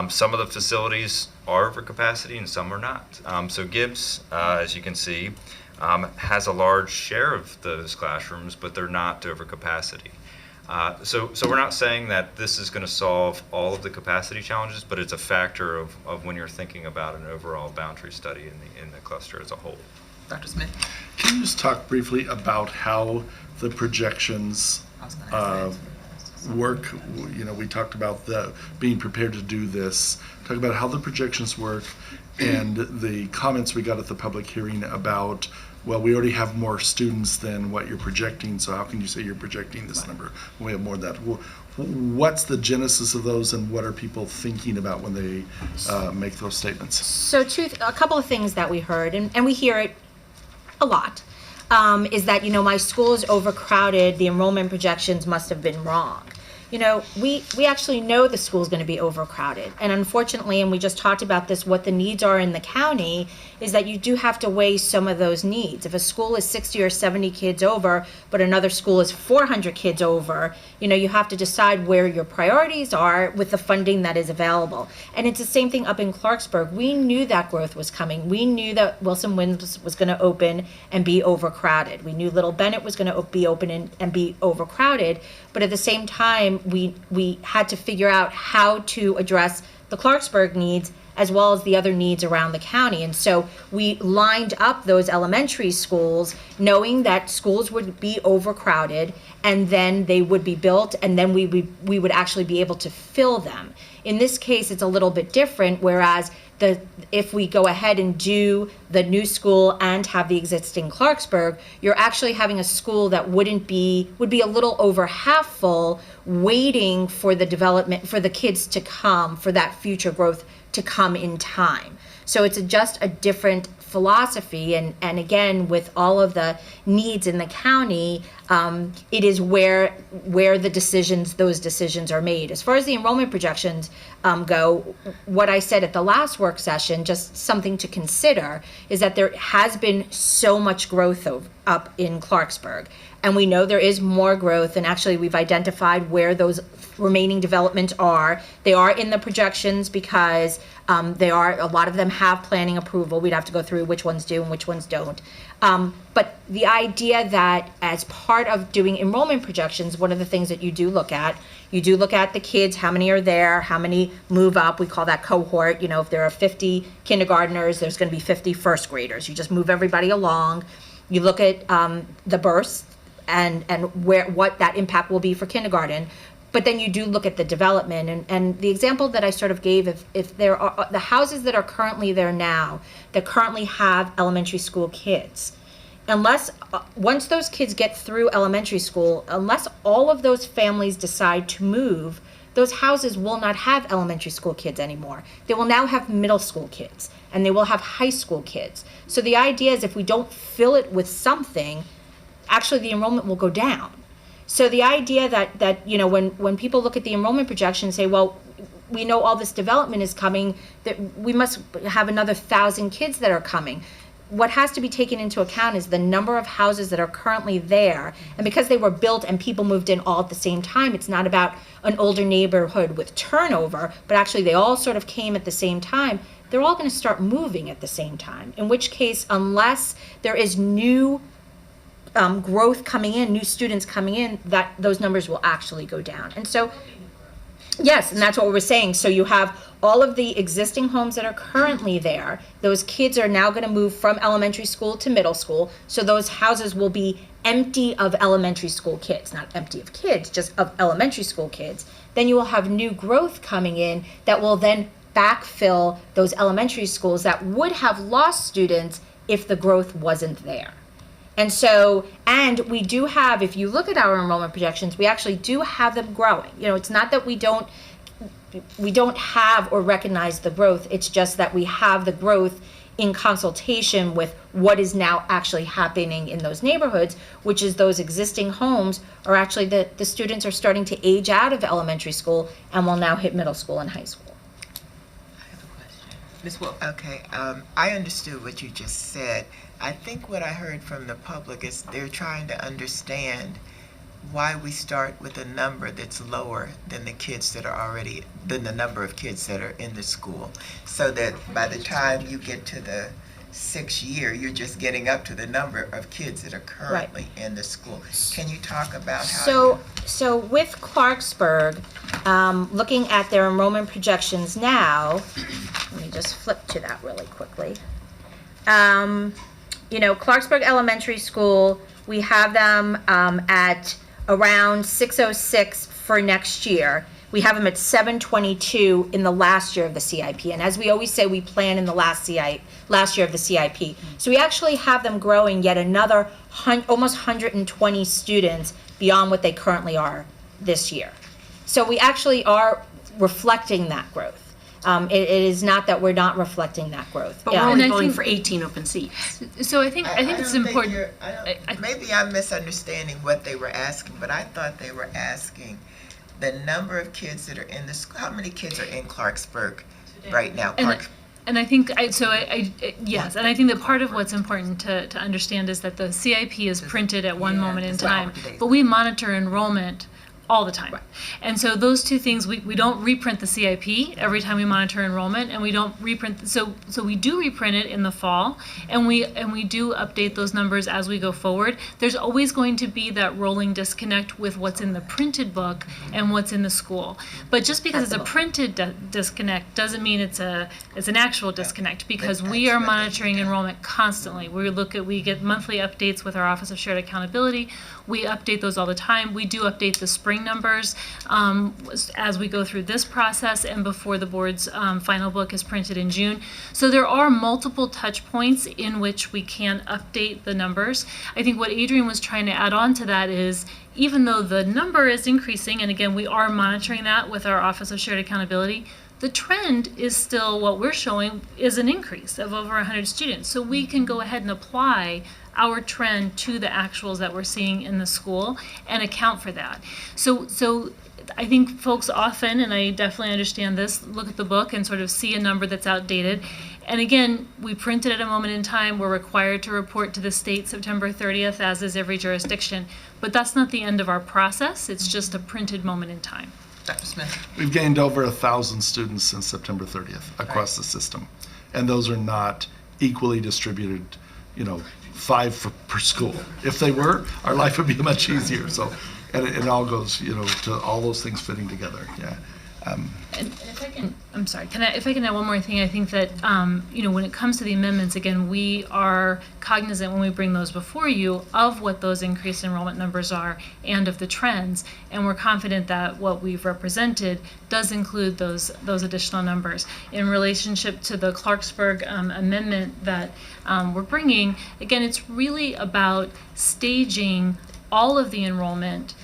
Some of the facilities are over capacity and some are not. So Gibbs, as you can see, has a large share of those classrooms, but they're not over capacity. So we're not saying that this is going to solve all of the capacity challenges, but it's a factor of when you're thinking about an overall boundary study in the cluster as a whole. Dr. Smith? Can you just talk briefly about how the projections work? You know, we talked about being prepared to do this. Talk about how the projections work and the comments we got at the public hearing about, well, we already have more students than what you're projecting, so how can you say you're projecting this number? We have more than that. What's the genesis of those, and what are people thinking about when they make those statements? So a couple of things that we heard, and we hear it a lot, is that, my school is overcrowded, the enrollment projections must have been wrong. We actually know the school's going to be overcrowded. And unfortunately, and we just talked about this, what the needs are in the county is that you do have to weigh some of those needs. If a school is 60 or 70 kids over, but another school is 400 kids over, you have to decide where your priorities are with the funding that is available. And it's the same thing up in Clarksburg. We knew that growth was coming. We knew that Wilson Winds was going to open and be overcrowded. We knew Little Bennett was going to be open and be overcrowded. But at the same time, we had to figure out how to address the Clarksburg needs as well as the other needs around the county. And so we lined up those elementary schools knowing that schools would be overcrowded, and then they would be built, and then we would actually be able to fill them. In this case, it's a little bit different, whereas if we go ahead and do the new school and have the existing Clarksburg, you're actually having a school that would be a little over half full, waiting for the development, for the kids to come, for that future growth to come in time. So it's just a different philosophy, and again, with all of the needs in the county, it is where those decisions are made. As far as the enrollment projections go, what I said at the last work session, just something to consider, is that there has been so much growth up in Clarksburg, and we know there is more growth, and actually we've identified where those remaining developments are. They are in the projections because a lot of them have planning approval. We'd have to go through which ones do and which ones don't. But the idea that as part of doing enrollment projections, one of the things that you do look at the kids, how many are there, how many move up. We call that cohort. If there are 50 kindergartners, there's going to be 50 first graders. You just move everybody along. You look at the births and what that impact will be for kindergarten. But then you do look at the development, and the example that I sort of gave, if there are the houses that are currently there now, that currently have elementary school kids, once those kids get through elementary school, unless all of those families decide to move, those houses will not have elementary school kids anymore. They will now have middle school kids, and they will have high school kids. So the idea is if we don't fill it with something, actually the enrollment will go down. So the idea that when people look at the enrollment projection and say, well, we know all this development is coming, that we must have another 1,000 kids that are coming. What has to be taken into account is the number of houses that are currently there. And because they were built and people moved in all at the same time, it's not about an older neighborhood with turnover, but actually they all sort of came at the same time. They're all going to start moving at the same time, in which case, unless there is new growth coming in, new students coming in, that those numbers will actually go down. And so, yes, and that's what we're saying. So you have all of the existing homes that are currently there. Those kids are now going to move from elementary school to middle school. So those houses will be empty of elementary school kids, not empty of kids, just of elementary school kids. Then you will have new growth coming in that will then backfill those elementary schools that would have lost students if the growth wasn't there. And so, and we do have, if you look at our enrollment projections, we actually do have them growing. It's not that we don't have or recognize the growth. It's just that we have the growth in consultation with what is now actually happening in those neighborhoods, which is those existing homes are actually, the students are starting to age out of elementary school and will now hit middle school and high school. I have a question. Ms. Wolf. Okay, I understood what you just said. I think what I heard from the public is they're trying to understand why we start with a number that's lower than the number of kids that are in the school, so that by the time you get to the 6th year, you're just getting up to the number of kids that are currently in the school. Can you talk about how So with Clarksburg, looking at their enrollment projections now, let me just flip to that really quickly. Clarksburg Elementary School, we have them at around 606 for next year. We have them at 722 in the last year of the CIP. And as we always say, we plan in the last year of the CIP. So we actually have them growing yet another almost 120 students beyond what they currently are this year. So we actually are reflecting that growth. It is not that we're not reflecting that growth. But we're only voting for 18 open seats. So I think it's important. Maybe I'm misunderstanding what they were asking, but I thought they were asking the number of kids that are in the school. How many kids are in Clarksburg right now? And I think, yes, and I think that part of what's important to understand is that the CIP is printed at one moment in time, but we monitor enrollment all the time. Right. And so those two things, we don't reprint the CIP every time we monitor enrollment, and we don't reprint, so we do reprint it in the fall, and we do update those numbers as we go forward. There's always going to be that rolling disconnect with what's in the printed book and what's in the school. But just because it's a printed disconnect doesn't mean it's an actual disconnect, because we are monitoring enrollment constantly. We get monthly updates with our Office of Shared Accountability. We update those all the time. We do update the spring numbers as we go through this process and before the board's final book is printed in June. So there are multiple touch points in which we can update the numbers. I think what Adrian was trying to add on to that is, even though the number is increasing, and again, we are monitoring that with our Office of Shared Accountability, the trend is still, what we're showing is an increase of over 100 students. So we can go ahead and apply our trend to the actuals that we're seeing in the school and account for that. So I think folks often, and I definitely understand this, look at the book and sort of see a number that's outdated. And again, we print it at a moment in time. We're required to report to the state September 30th, as is every jurisdiction. But that's not the end of our process. It's just a printed moment in time. Dr. Smith? We've gained over 1,000 students since September 30th across the system. And those are not equally distributed, 5 per school. If they were, our life would be much easier. So, and it all goes, to all those things fitting together. Yeah. And if I can, I'm sorry, if I can add one more thing, I think that, when it comes to the amendments, again, we are cognizant when we bring those before you of what those increased enrollment numbers are and of the trends, and we're confident that what we've represented does include those additional numbers. In relationship to the Clarksburg amendment that we're bringing, again, it's really about staging all of the enrollment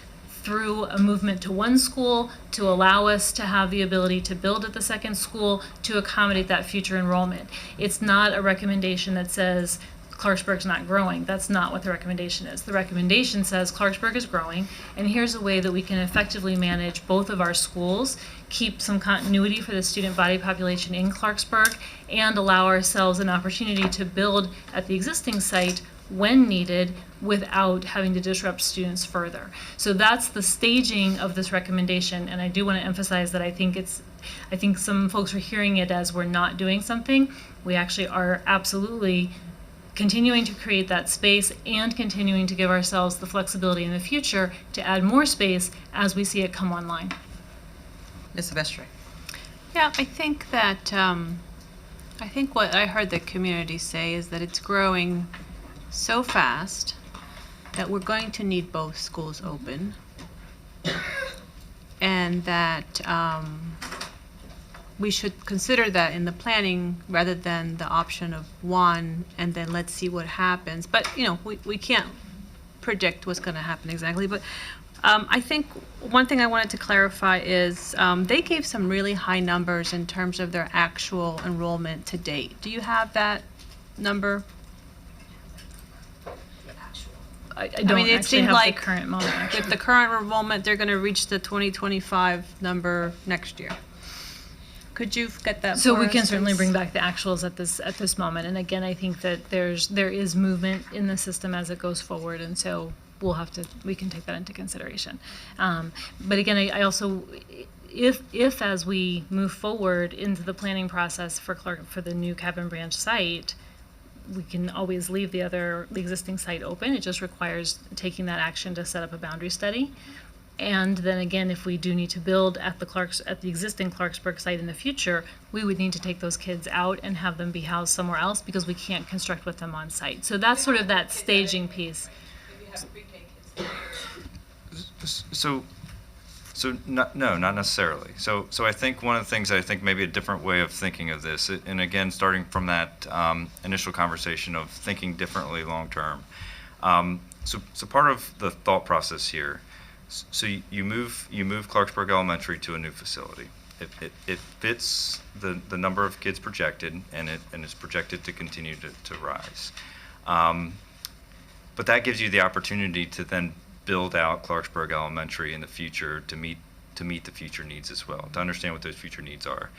through a movement to one school to allow us to have the ability to build at the second school to accommodate that future enrollment. It's not a recommendation that says Clarksburg's not growing. That's not what the recommendation is. The recommendation says Clarksburg is growing, and here's a way that we can effectively manage both of our schools, keep some continuity for the student body population in Clarksburg, and allow ourselves an opportunity to build at the existing site when needed without having to disrupt students further. So that's the staging of this recommendation, and I do want to emphasize that I think some folks are hearing it as we're not doing something. We actually are absolutely continuing to create that space and continuing to give ourselves the flexibility in the future to add more space as we see it come online. Ms. Silvestre? Yeah, I think that, I think what I heard the community say is that it's growing so fast that we're going to need both schools open, and that we should consider that in the planning rather than the option of one and then let's see what happens. But we can't predict what's going to happen exactly. But I think one thing I wanted to clarify is they gave some really high numbers in terms of their actual enrollment to date. Do you have that number? I don't mean, it actually seemed have like the current moment. Actually. With the current enrollment, they're going to reach the 2025 number next year. Could you get that? So for we us, can certainly please? bring back the actuals at this moment. And again, I think that there is movement in the system as it goes forward, and so we can take that into consideration. But again, I also, if as we move forward into the planning process for the new Cabin Branch site, we can always leave the existing site open. It just requires taking that action to set up a boundary study. And then again, if we do need to build at the existing Clarksburg site in the future, we would need to take those kids out and have them be housed somewhere else because we can't construct with them on site. So that's sort of that staging piece. No, not necessarily. So I think one of the things, I think maybe a different way of thinking of this, and again, starting from that initial conversation of thinking differently long term. So part of the thought process here, so you move Clarksburg Elementary to a new facility. It fits the number of kids projected, and it's projected to continue to rise. But that gives you the opportunity to then build out Clarksburg Elementary in the future to meet the future needs as well, to understand what those future needs are.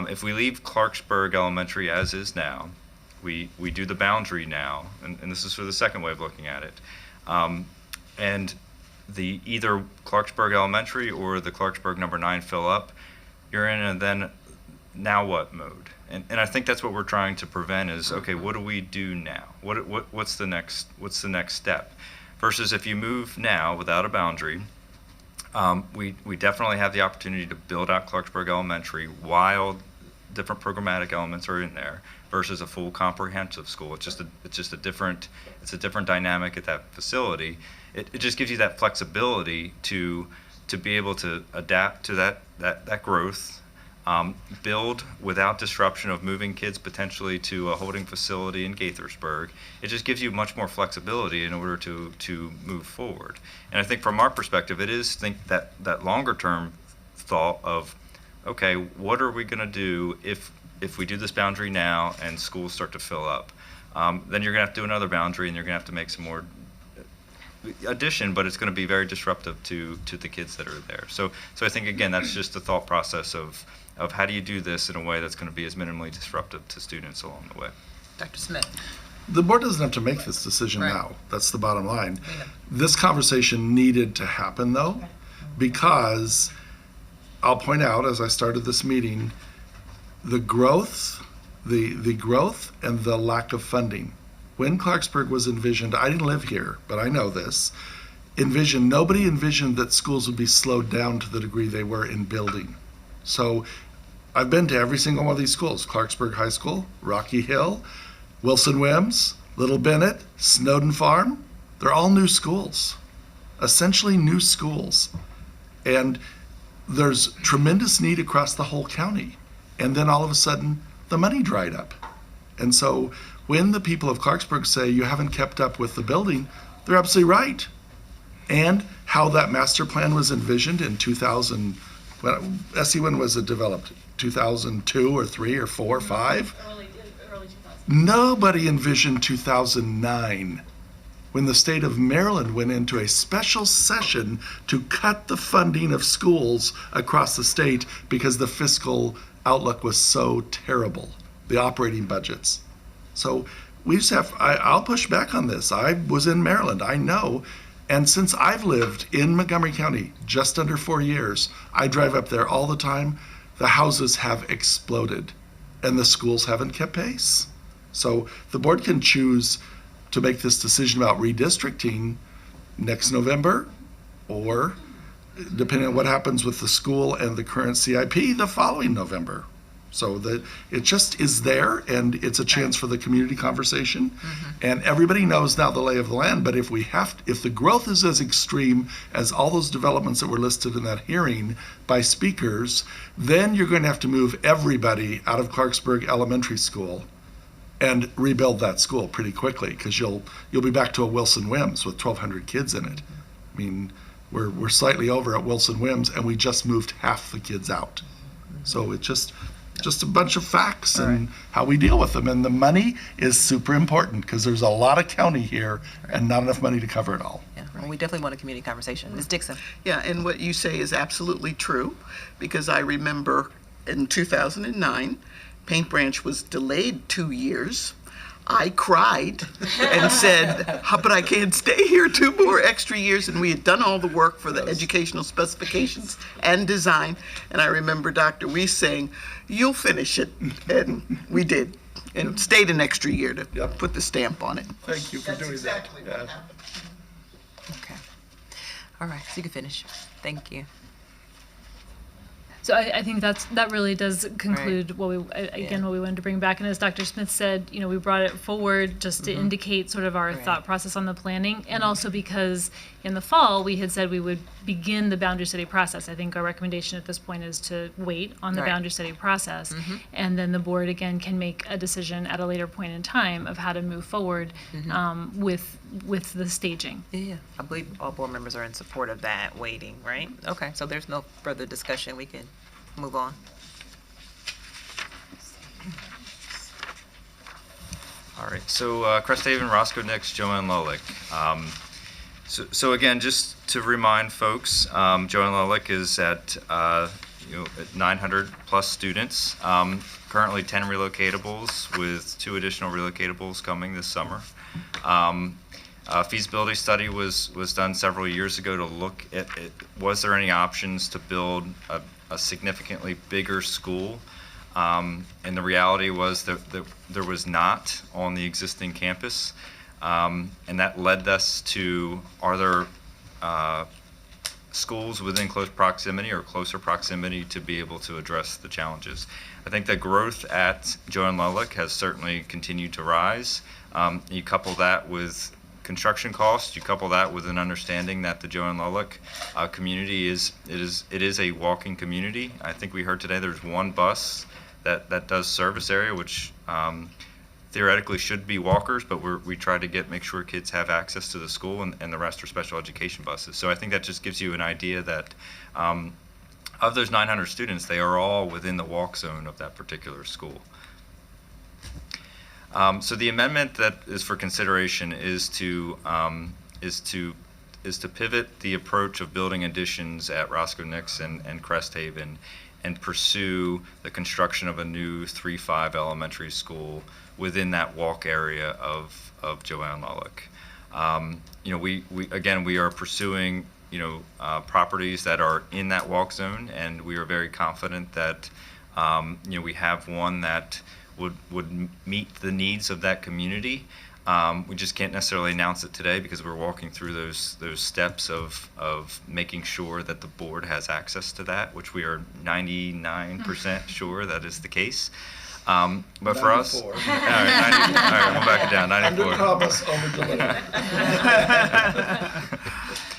If we leave Clarksburg Elementary as is now, we do the boundary now, and this is for the second way of looking at it, and the either Clarksburg Elementary or the Clarksburg number 9 fill up, you're in a then now what mode. And I think that's what we're trying to prevent is, okay, what do we do now? What's the next step? Versus if you move now without a boundary, we definitely have the opportunity to build out Clarksburg Elementary while different programmatic elements are in there versus a full comprehensive school. It's just a different dynamic at that facility. It just gives you that flexibility to be able to adapt to that growth, build without disruption of moving kids potentially to a holding facility in Gaithersburg. It just gives you much more flexibility in order to move forward. And I think from our perspective, it is that longer term thought of, okay, what are we going to do if we do this boundary now and schools start to fill up? Then you're going to have to do another boundary, and you're going to have to make some more addition, but it's going to be very disruptive to the kids that are there. So I think, again, that's just the thought process of how do you do this in a way that's going to be as minimally disruptive to students along the way. Dr. Smith. The board doesn't have to make this decision Right. now. That's the bottom line. This conversation needed to happen, though, because I'll point out, as I started this meeting, the growth and the lack of funding. When Clarksburg was envisioned, I didn't live here, but I know this, nobody envisioned that schools would be slowed down to the degree they were in building. So I've been to every single one of these schools: Clarksburg High School, Rocky Hill, Wilson Wims, Little Bennett, Snowden Farm. They're all new schools, essentially new schools. And there's tremendous need across the whole county. And then all of a sudden, the money dried up. And so when the people of Clarksburg say you haven't kept up with the building, they're absolutely right. And how that master plan was envisioned in 2000, when was it developed? 2002 or 3 or 4 or 5? Early 2000. Nobody envisioned 2009, when the state of Maryland went into a special session to cut the funding of schools across the state because the fiscal outlook was so terrible, the operating budgets. So we just I'll push back on this. I was in Maryland, I know. And since I've lived in Montgomery County just under 4 years, I drive up there all the time. The houses have exploded and the schools haven't kept pace. So the board can choose to make this decision about redistricting next November, or depending on what happens with the school and the current CIP, the following November. So that it just is there, and it's a chance for the community conversation. And everybody knows now the lay of the land, but if the growth is as extreme as all those developments that were listed in that hearing by speakers, then you're going to have to move everybody out of Clarksburg Elementary School and rebuild that school pretty quickly, because you'll be back to a Wilson Wims with 1,200 kids in it. I mean, we're slightly over at Wilson Wims, and we just moved half the kids out. So it's just a bunch of facts and how we deal with them. And the money is super important, because there's a lot of county here and not enough money to cover it all. Yeah, well, we definitely want a community conversation. Ms. Dixon. Yeah, and what you say is absolutely true, because I remember in 2009, Paint Branch was delayed 2 years. I cried and said, but I can't stay here 2 more extra years. And we had done all the work for the educational specifications and design. And I remember Dr. Weiss saying, you'll finish it. And we did. and stayed an extra year to Yep. put the stamp on it. Thank you for doing that. Yeah. Okay. All right, so you can finish. Thank you. So I think that really does conclude what we what we wanted to bring back. And as Dr. Smith said, we brought it forward just to indicate sort of our thought process on the planning, and also because in the fall we had said we would begin the boundary study process. I think our recommendation at this point is to wait on the boundary study process, and then the board again can make a decision at a later point in time of how to move forward with the staging. Yeah, I believe all board members are in support of that waiting, right? Okay, so there's no further discussion. We can move on. All right, so Crest Haven, Roscoe Nix, Joanne Lolich. So again, just to remind folks, Joanne Lolich is at 900 plus students. Currently 10 relocatables with 2 additional relocatables coming this summer. Feasibility study was done several years ago to look at was there any options to build a significantly bigger school, and the reality was that there was not on the existing campus, and that led us to, are there schools within close proximity or closer proximity to be able to address the challenges? I think the growth at Joanne Lolich has certainly continued to rise. You couple that with construction costs, you couple that with an understanding that the Joanne Lolich community is a walking community. I think we heard today there's one bus that does service area, which theoretically should be walkers, but we try to make sure kids have access to the school, and the rest are special education buses. So I think that just gives you an idea that of those 900 students, they are all within the walk zone of that particular school. So the amendment that is for consideration is to pivot the approach of building additions at Roscoe Nix and Crest Haven, and pursue the construction of a new 3-5 elementary school within that walk area of Joanne Lolich. We are pursuing properties that are in that walk zone, and we are very confident that we have one that would meet the needs of that community. We just can't necessarily announce it today because we're walking through those steps of making sure that the board has access to that, which we are 99% sure that is the case. But for us, all right, we'll back it down, 94. Under promise, over deliver.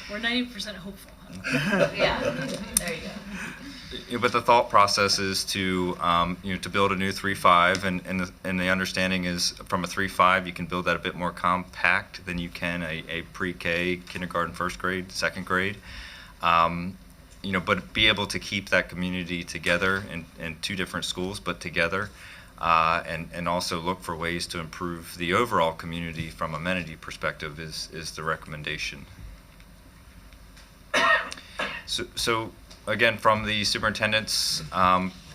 We're 90% hopeful. Yeah, there you go. But the thought process is to build a new 3-5, and the understanding is from a 3-5 you can build that a bit more compact than you can a pre-K, kindergarten, first grade, second grade, but be able to keep that community together in 2 different schools, but together, and also look for ways to improve the overall community from amenity perspective is the recommendation. So again, from the superintendent's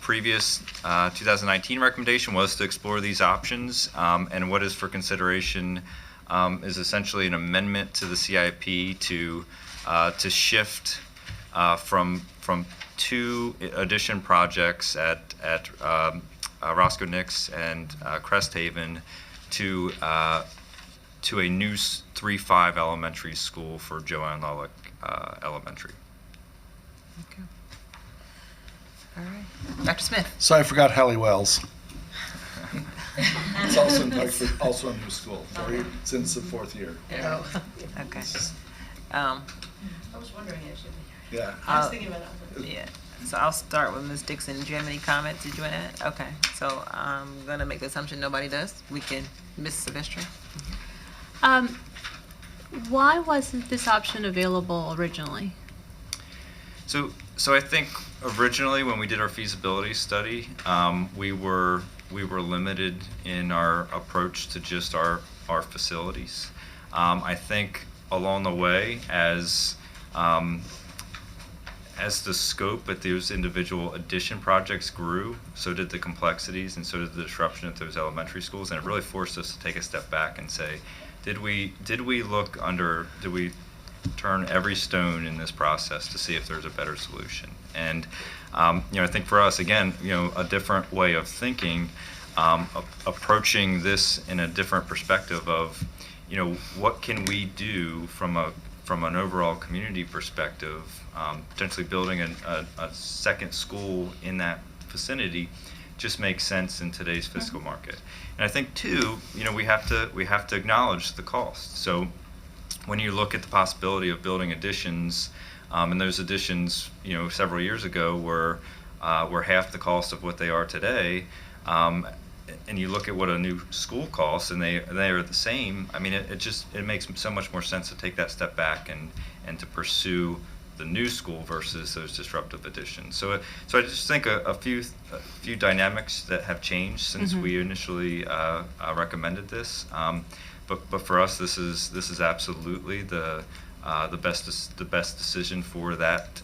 previous 2019 recommendation was to explore these options, and what is for consideration is essentially an amendment to the CIP to shift from 2 addition projects at Roscoe Nix and Crest Haven to a new 3-5 elementary school for Joanne Lolich Elementary. Okay. All right. Dr. Smith. So I forgot Hallie Wells. It's also in Clarksburg, also a new school, since the 4th year. Yeah. Okay. I was wondering actually. Yeah. I was thinking about it. Yeah. So I'll start with Ms. Dixon. Do you have any comments? Did you want to add? Okay. So I'm going to make the assumption nobody does. We can, Ms. Silvestri. Why wasn't this option available originally? So I think originally when we did our feasibility study, we were limited in our approach to just our facilities. I think along the way, as the scope at those individual addition projects grew, so did the complexities and so did the disruption at those elementary schools, and it really forced us to take a step back and say, did we turn every stone in this process to see if there's a better solution? And I think for us, again, a different way of thinking approaching this in a different perspective of, what can we do from an overall community perspective, potentially building a second school in that vicinity just makes sense in today's fiscal market. And I think too, we have to acknowledge the cost. So when you look at the possibility of building additions, and those additions, several years ago were half the cost of what they are today, and you look at what a new school costs, and they are the same. I mean, it makes so much more sense to take that step back and to pursue the new school versus those disruptive additions. So I just think a few dynamics that have changed since we initially recommended this. But for us, this is absolutely the best decision for that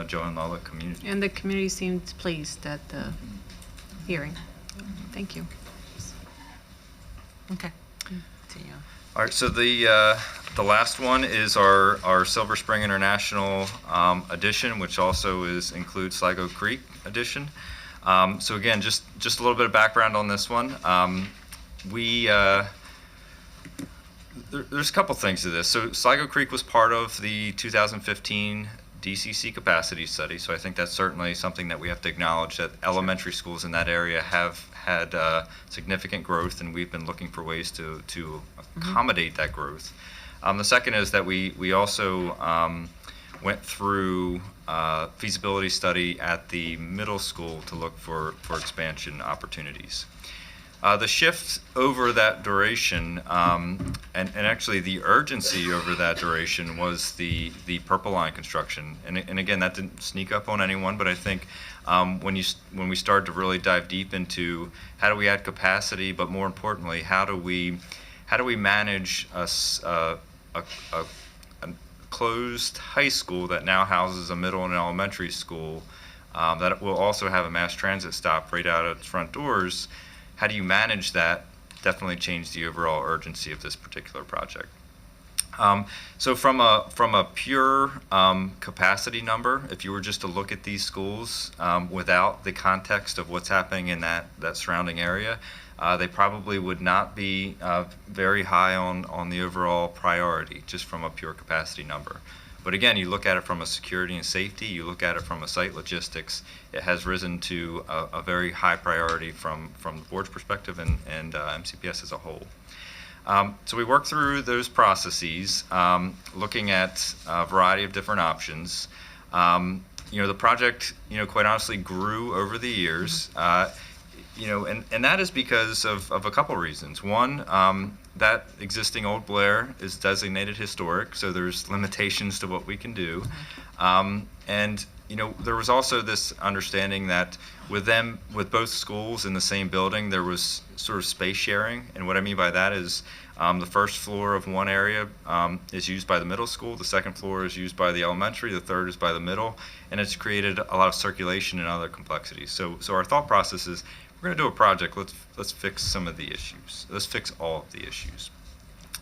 Joanne Lolich community. And the community seemed pleased at the hearing. Thank you. Okay. Continue. All right, so the last one is our Silver Spring International edition, which also includes Sligo Creek edition. So again, just a little bit of background on this one. There's a couple things to this. So Sligo Creek was part of the 2015 DCC capacity study, so I think that's certainly something that we have to acknowledge, that elementary schools in that area have had significant growth, and we've been looking for ways to accommodate that growth. The second is that we also went through feasibility study at the middle school to look for expansion opportunities. The shift over that duration, and actually the urgency over that duration, was the Purple Line construction. And again, that didn't sneak up on anyone, but I think when we started to really dive deep into how do we add capacity, but more importantly, how do we manage a closed high school that now houses a middle and elementary school that will also have a mass transit stop right out of its front doors. How do you manage that? Definitely changed the overall urgency of this particular project. So from a pure capacity number, if you were just to look at these schools without the context of what's happening in that surrounding area, they probably would not be very high on the overall priority, just from a pure capacity number. But again, you look at it from a security and safety, you look at it from a site logistics, it has risen to a very high priority from the board's perspective and MCPS as a whole. So we worked through those processes, looking at a variety of different options. The project, quite honestly, grew over the years. And that is because of a couple reasons. One, that existing Old Blair is designated historic, so there's limitations to what we can do. And there was also this understanding that with both schools in the same building, there was sort of space sharing. And what I mean by that is the first floor of one area is used by the middle school, the second floor is used by the elementary, the third is by the middle, and it's created a lot of circulation and other complexities. So our thought process is, we're going to do a project, let's fix some of the issues. Let's fix all of the issues.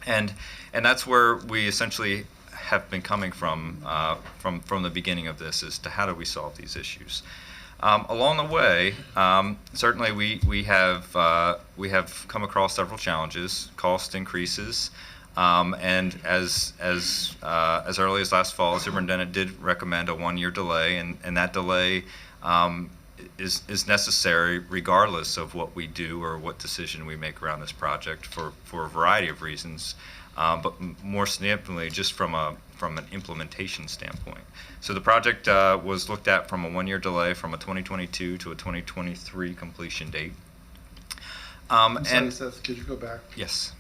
And that's where we essentially have been coming from the beginning of this, as to how do we solve these issues. Along the way, certainly we have come across several challenges, cost increases, and as early as last fall, the superintendent did recommend a 1-year delay, and that delay is necessary regardless of what we do or what decision we make around this project for a variety of reasons, but more significantly just from an implementation standpoint. So the project was looked at from a 1-year delay from a 2022 to a 2023 completion date. I'm sorry, Seth, could you go back? Yes.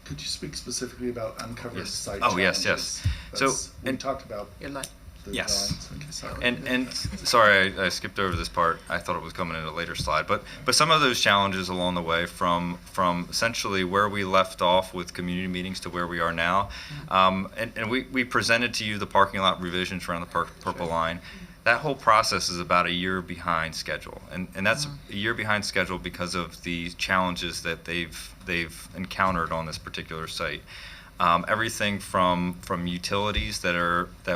Could you speak specifically about uncovered site Oh, challenges? yes. We talked about Your light. the Yes. drawings. Okay, sorry. And sorry, I skipped over this part. I thought it was coming in a later slide. But some of those challenges along the way, from essentially where we left off with community meetings to where we are now, and we presented to you the parking lot revisions around the Purple Line. That whole process is about a year behind schedule, and that's a year behind schedule because of the challenges that they've encountered on this particular site. everything from utilities that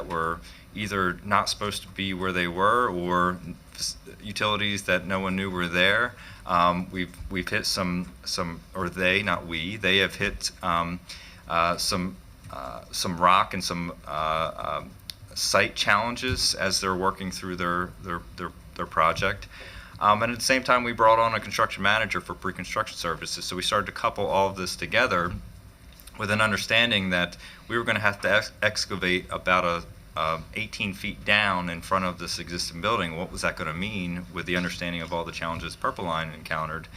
were either not supposed to be where they were, or utilities that no one knew were there. We've hit some, or they, not we, they have hit some rock and some site challenges as they're working through their project. And at the same time, we brought on a construction manager for pre-construction services. So we started to couple all of this together with an understanding that we were going to have to excavate about 18 feet down in front of this existing building. What was that going to mean with the understanding of all the challenges Purple Line encountered?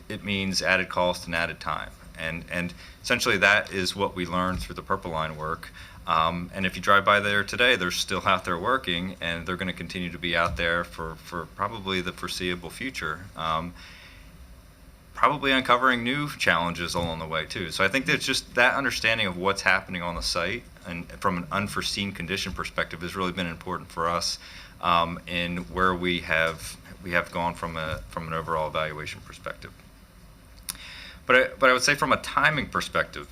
It means added cost and added time. And essentially that is what we learned through the Purple Line work. And if you drive by there today, they're still out there working, and they're going to continue to be out there for probably the foreseeable future. Probably uncovering new challenges along the way too. So I think that's just that understanding of what's happening on the site, and from an unforeseen condition perspective, has really been important for us in where we have gone from an overall evaluation perspective. But I would say from a timing perspective,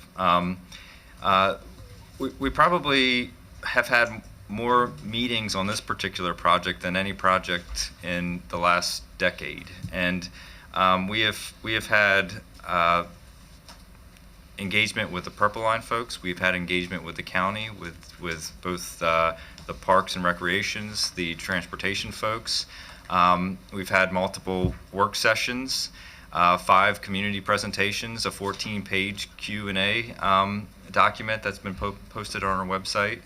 we probably have had more meetings on this particular project than any project in the last decade, and we have had engagement with the Purple Line folks. We've had engagement with the county, with both the parks and recreations, the transportation folks. We've had multiple work sessions, 5 community presentations, a 14-page Q&A document that's been posted on our website.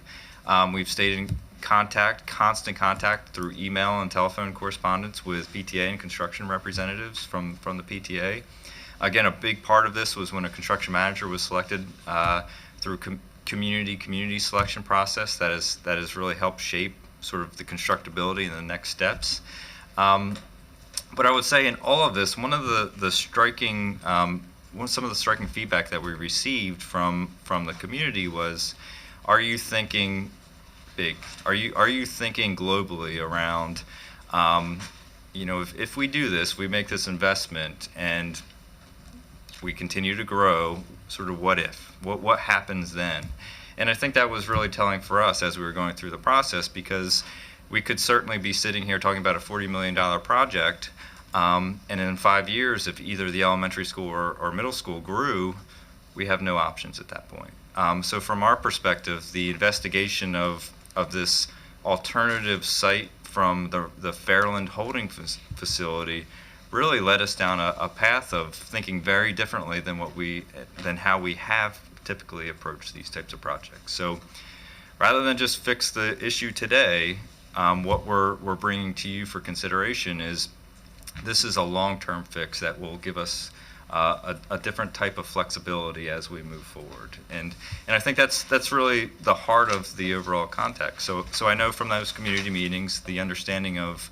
We've stayed in constant contact through email and telephone correspondence with PTA and construction representatives from the PTA. Again, a big part of this was when a construction manager was selected through community selection process that has really helped shape sort of the constructability and the next steps. But I would say in all of this, some of the striking feedback that we received from the community was, are you thinking big? Are you thinking globally around, if we do this, we make this investment and we continue to grow, sort of what if? What happens then? And I think that was really telling for us as we were going through the process, because we could certainly be sitting here talking about a $40 million project, and in 5 years, if either the elementary school or middle school grew, we have no options at that point. So from our perspective, the investigation of this alternative site from the Fairland holding facility really led us down a path of thinking very differently than how we have typically approached these types of projects. So rather than just fix the issue today, what we're bringing to you for consideration is this is a long-term fix that will give us a different type of flexibility as we move forward, and I think that's really the heart of the overall context. So I know from those community meetings, the understanding of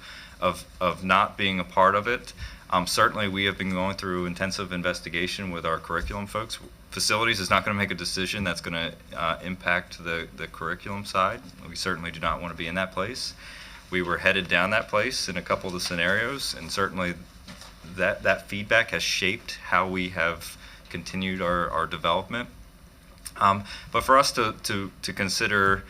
not being a part of it. Certainly, we have been going through intensive investigation with our curriculum folks. Facilities is not going to make a decision that's going to impact the curriculum side. We certainly do not want to be in that place. We were headed down that place in a couple of the scenarios, and certainly that feedback has shaped how we have continued our development. But for us to consider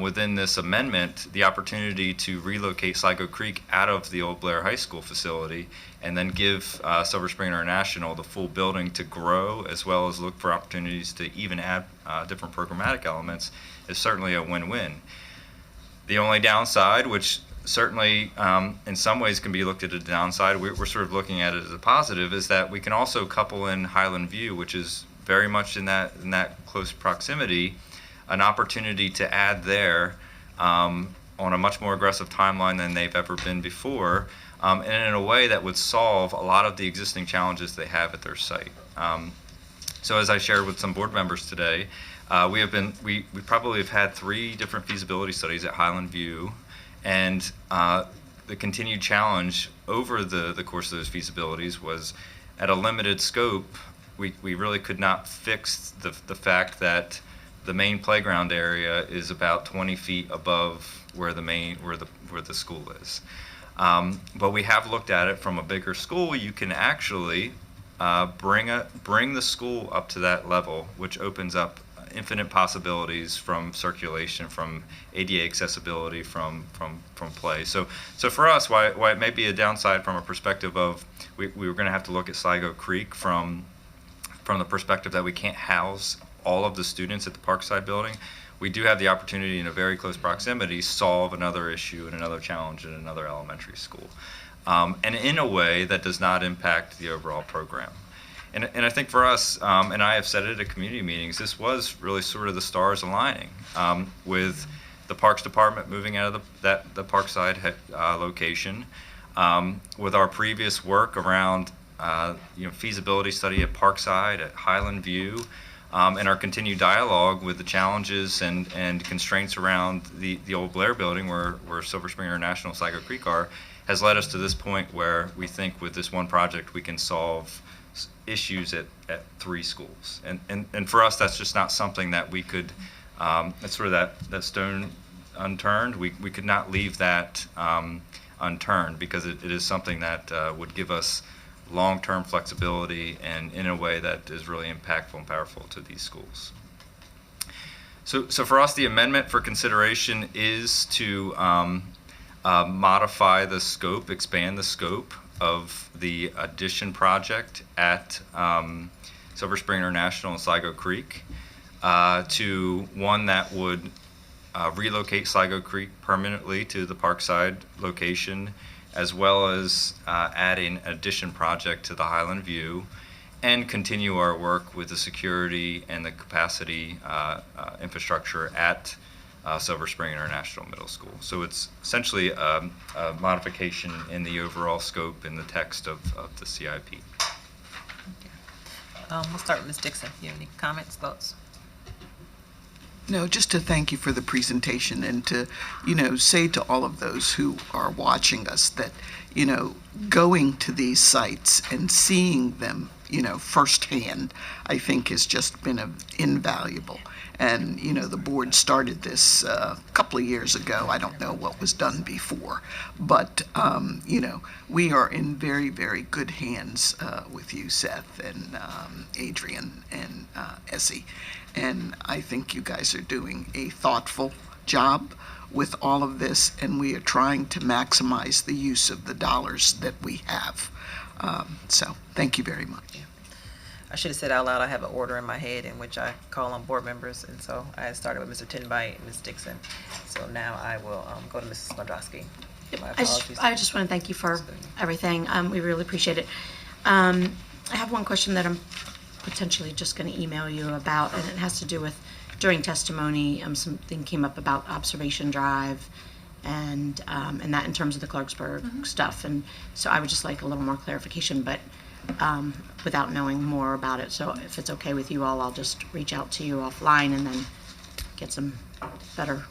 within this amendment the opportunity to relocate Sligo Creek out of the old Blair High School facility and then give Silver Spring International the full building to grow, as well as look for opportunities to even add different programmatic elements, is certainly a win-win. The only downside, which certainly in some ways can be looked at as a downside, we're sort of looking at it as a positive, is that we can also couple in Highland View, which is very much in that close proximity, an opportunity to add there on a much more aggressive timeline than they've ever been before, and in a way that would solve a lot of the existing challenges they have at their site. So as I shared with some board members today, we probably have had 3 different feasibility studies at Highland View, and the continued challenge over the course of those feasibilities was, at a limited scope, we really could not fix the fact that the main playground area is about 20 feet above where the school is. But we have looked at it from a bigger school. You can actually bring the school up to that level, which opens up infinite possibilities from circulation, from ADA accessibility, from play. So for us, why it may be a downside from a perspective of we were going to have to look at Sligo Creek from the perspective that we can't house all of the students at the Parkside building. We do have the opportunity in a very close proximity solve another issue and another challenge in another elementary school, and in a way that does not impact the overall program. And I think for us, and I have said it at community meetings, this was really sort of the stars aligning with the Parks Department moving out of the Parkside location, with our previous work around feasibility study at Parkside, at Highland View, and our continued dialogue with the challenges and constraints around the old Blair building where Silver Spring International and Sligo Creek are, has led us to this point where we think with this one project we can solve issues at 3 schools. And for us, that's just not something that we could, that's sort of that stone unturned. We could not leave that unturned because it is something that would give us long-term flexibility and in a way that is really impactful and powerful to these schools. So for us, the amendment for consideration is to modify the scope, expand the scope of the addition project at Silver Spring International and Sligo Creek to one that would relocate Sligo Creek permanently to the Parkside location, as well as adding an addition project to the Highland View, and continue our work with the security and the capacity infrastructure at Silver Spring International Middle School. So it's essentially a modification in the overall scope in the text of the CIP. We'll start with Ms. Dixon. You have any comments, thoughts? No, just to thank you for the presentation and to, say to all of those who are watching us that, going to these sites and seeing them, firsthand, I think has just been invaluable. And, the board started this a couple of years ago. I don't know what was done before, but, we are in very, very good hands with you, Seth, and Adrian, and Essie. And I think you guys are doing a thoughtful job with all of this, and we are trying to maximize the use of the dollars that we have. So thank you very much. I should have said out loud, I have an order in my head in which I call on board members, and so I started with Mr. Tinby and Ms. Dixon. So now I will go to Mrs. Smodrowski. My apologies. I just want to thank you for everything. We really appreciate it. I have one question that I'm potentially just going to email you about, and it has to do with during testimony, something came up about observation drive and that in terms of the Clarksburg stuff. And so I would just like a little more clarification, but without knowing more about it. So if it's okay with you all, I'll just reach out to you offline and then get some better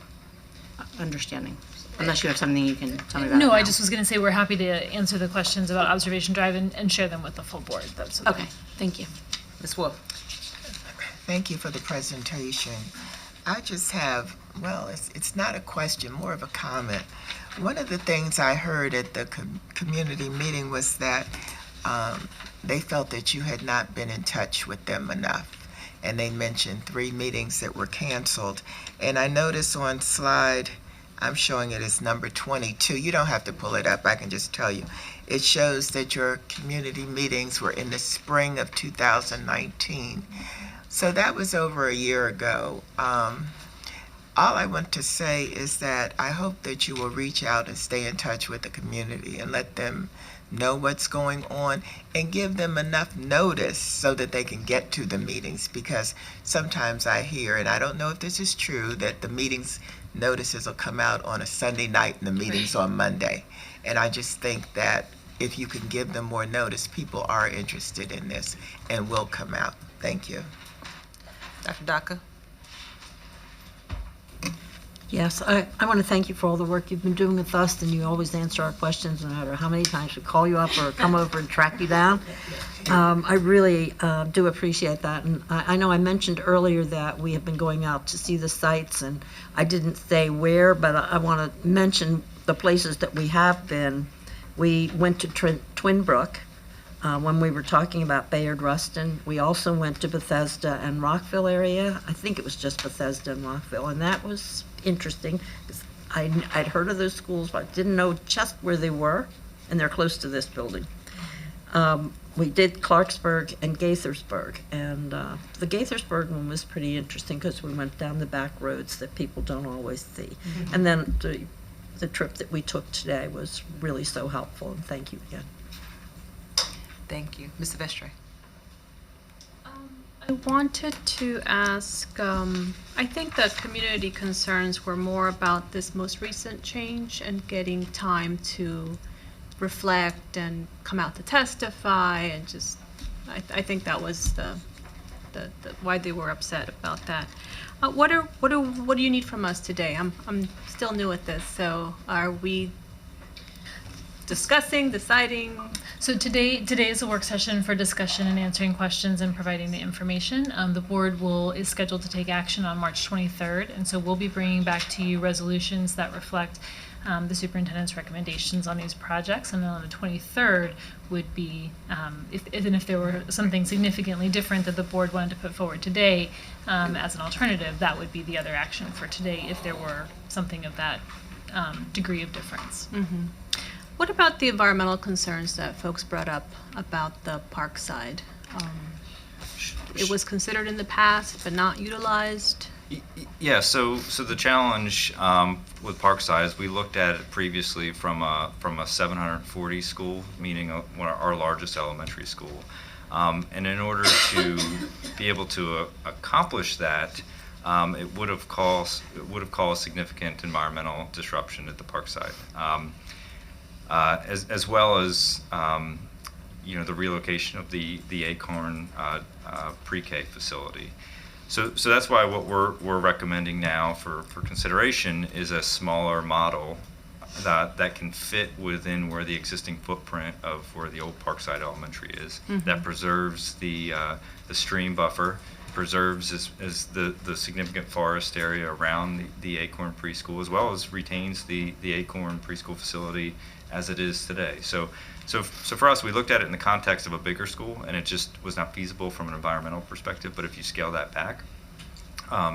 understanding. Unless you have something you can tell me about. No, now. I just was going to say we're happy to answer the questions about observation drive and share them with the full board. That's Okay, thank you. Ms. Wolf. Thank you for the presentation. I just have, it's not a question, more of a comment. One of the things I heard at the community meeting was that they felt that you had not been in touch with them enough. And they mentioned 3 meetings that were canceled. And I noticed on slide, I'm showing it as number 22. You don't have to pull it up, I can just tell you. It shows that your community meetings were in the spring of 2019. So that was over a year ago. All I want to say is that I hope that you will reach out and stay in touch with the community and let them know what's going on and give them enough notice so that they can get to the meetings, because sometimes I hear, and I don't know if this is true, that the meetings notices will come out on a Sunday night and the meetings on Monday. And I just think that if you can give them more notice, people are interested in this and will come out. Thank you. Dr. Daka? Yes, I want to thank you for all the work you've been doing with us, and you always answer our questions no matter how many times we call you up or come over and track you down. I really do appreciate that. And I know I mentioned earlier that we have been going out to see the sites, and I didn't say where, but I want to mention the places that we have been. We went to Twin Brook. When we were talking about Bayard Rustin, we also went to Bethesda and Rockville area. I think it was just Bethesda and Rockville, and that was interesting. 'Cause I'd heard of those schools, but I didn't know just where they were, and they're close to this building. We did Clarksburg and Gaithersburg, and the Gaithersburg one was pretty interesting because we went down the back roads that people don't always see. And then the trip that we took today was really so helpful, and thank you again. Thank you. Ms. Silvestre? I wanted to ask, I think the community concerns were more about this most recent change and getting time to reflect and come out to testify and just, I think that was the why they were upset about that. What do you need from us today? I'm still new at this, so are we discussing, deciding? So today is a work session for discussion and answering questions and providing the information. The board is scheduled to take action on March 23rd, and so we'll be bringing back to you resolutions that reflect the superintendent's recommendations on these projects. And then on the 23rd would be, if there were something significantly different that the board wanted to put forward today as an alternative, that would be the other action for today if there were something of that degree of difference. Mm-hmm. What about the environmental concerns that folks brought up about the park side? It was considered in the past but not utilized. Yeah, so the challenge with Parkside is we looked at it previously from a 740 school, meaning our largest elementary school. And in order to be able to accomplish that, it would have caused significant environmental disruption at the Parkside. As well as the relocation of the Acorn PreK facility. So that's why what we're recommending now for consideration is a smaller model that can fit within where the existing footprint of where the old Parkside Elementary is. Mm-hmm. That preserves the stream buffer, preserves as the significant forest area around the Acorn Preschool, as well as retains the Acorn Preschool facility as it is today. So for us, we looked at it in the context of a bigger school, and it just was not feasible from an environmental perspective. But if you scale that back,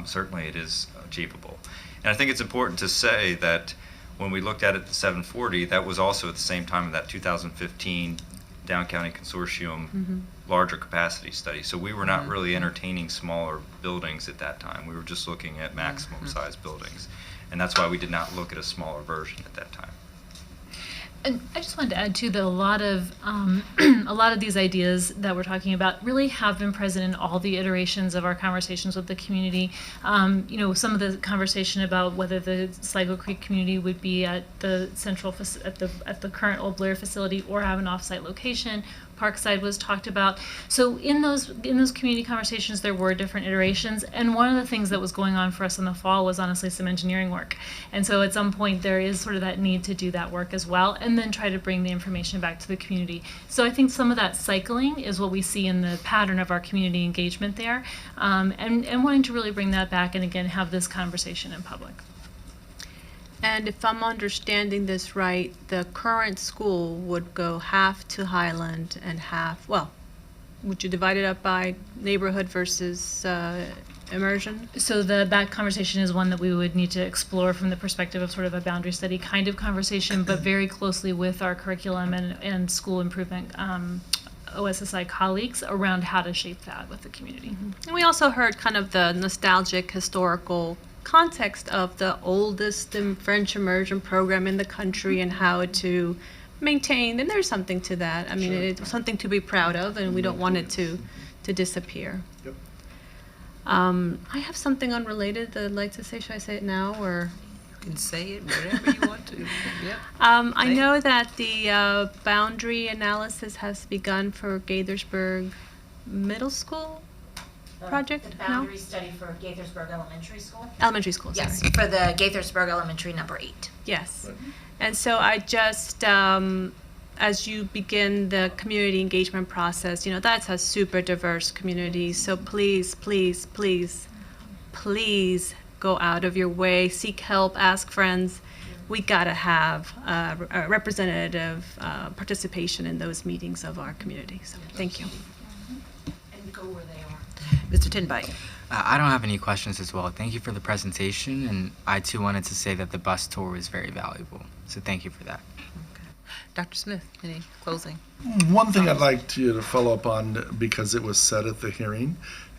certainly it is achievable. And I think it's important to say that when we looked at it, the 740, that was also at the same time of that 2015 Down County Consortium mm-hmm. larger capacity study. So we were not mm-hmm. really entertaining smaller buildings at that time. We were just looking at maximum mm-hmm. size buildings. And that's why we did not look at a smaller version at that time. And I just wanted to add too that a lot of these ideas that we're talking about really have been present in all the iterations of our conversations with the community. Some of the conversation about whether the Sligo Creek community would be at the central at the current Old Blair facility or have an offsite location. Parkside was talked about. So in those community conversations, there were different iterations. And one of the things that was going on for us in the fall was honestly some engineering work. And so at some point there is sort of that need to do that work as well, and then try to bring the information back to the community. So I think some of that cycling is what we see in the pattern of our community engagement there, and wanting to really bring that back and again have this conversation in public. And if I'm understanding this right, the current school would go half to Highland and half, would you divide it up by neighborhood versus immersion? So that conversation is one that we would need to explore from the perspective of sort of a boundary study kind of conversation, but very closely with our curriculum and school improvement OSSI colleagues around how to shape that with the community. Mm-hmm. And we also heard kind of the nostalgic historical context of the oldest French immersion program in the country and how to maintain, and there's something to that. I mean, it's something to be proud of, and we don't want it to disappear. Yep. I have something unrelated that I'd like to say. Should I say it now, or? You can say it whatever you want to. Yep. I know that the boundary analysis has begun for Gaithersburg Middle School project. The boundary study for Gaithersburg Elementary School? Elementary school, sorry. Yes, for the Gaithersburg Elementary number 8. Yes. Right. And so I just, as you begin the community engagement process, that's a super diverse community. So please, please, please, please go out of your way, seek help, ask friends. we gotta have a representative participation in those meetings of our community. So thank you. And go where they are. Mr. Tinbite. I don't have any questions as well. Thank you for the presentation, and I too wanted to say that the bus tour was very valuable. So thank you for that. Dr. Smith, any closing? One thing I'd like you to follow up on, because it was said at the hearing,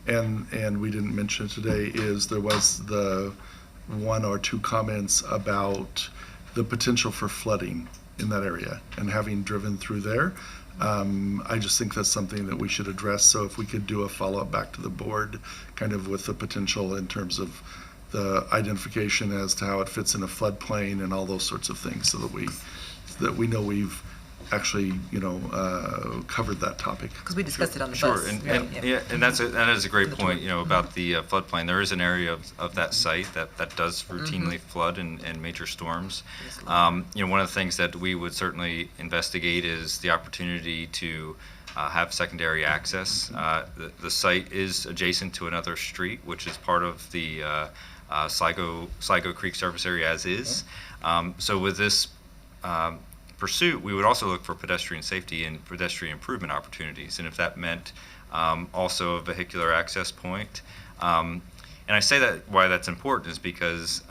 and we didn't mention it today, is there was the 1 or 2 comments about the potential for flooding in that area. And having driven through there, I just think that's something that we should address. So if we could do a follow-up back to the board, kind of with the potential in terms of the identification as to how it fits in a floodplain and all those sorts of things, so that we know we've actually, covered that topic. Because we discussed it on the Sure, bus. and that is a great point, about the floodplain. There is an area of that site that does routinely flood in major storms. One of the things that we would certainly investigate is the opportunity to have secondary access. The site is adjacent to another street, which is part of the Sligo Creek service area as is. So with this pursuit, we would also look for pedestrian safety and pedestrian improvement opportunities, and if that meant also a vehicular access point. And I say that why that's important is because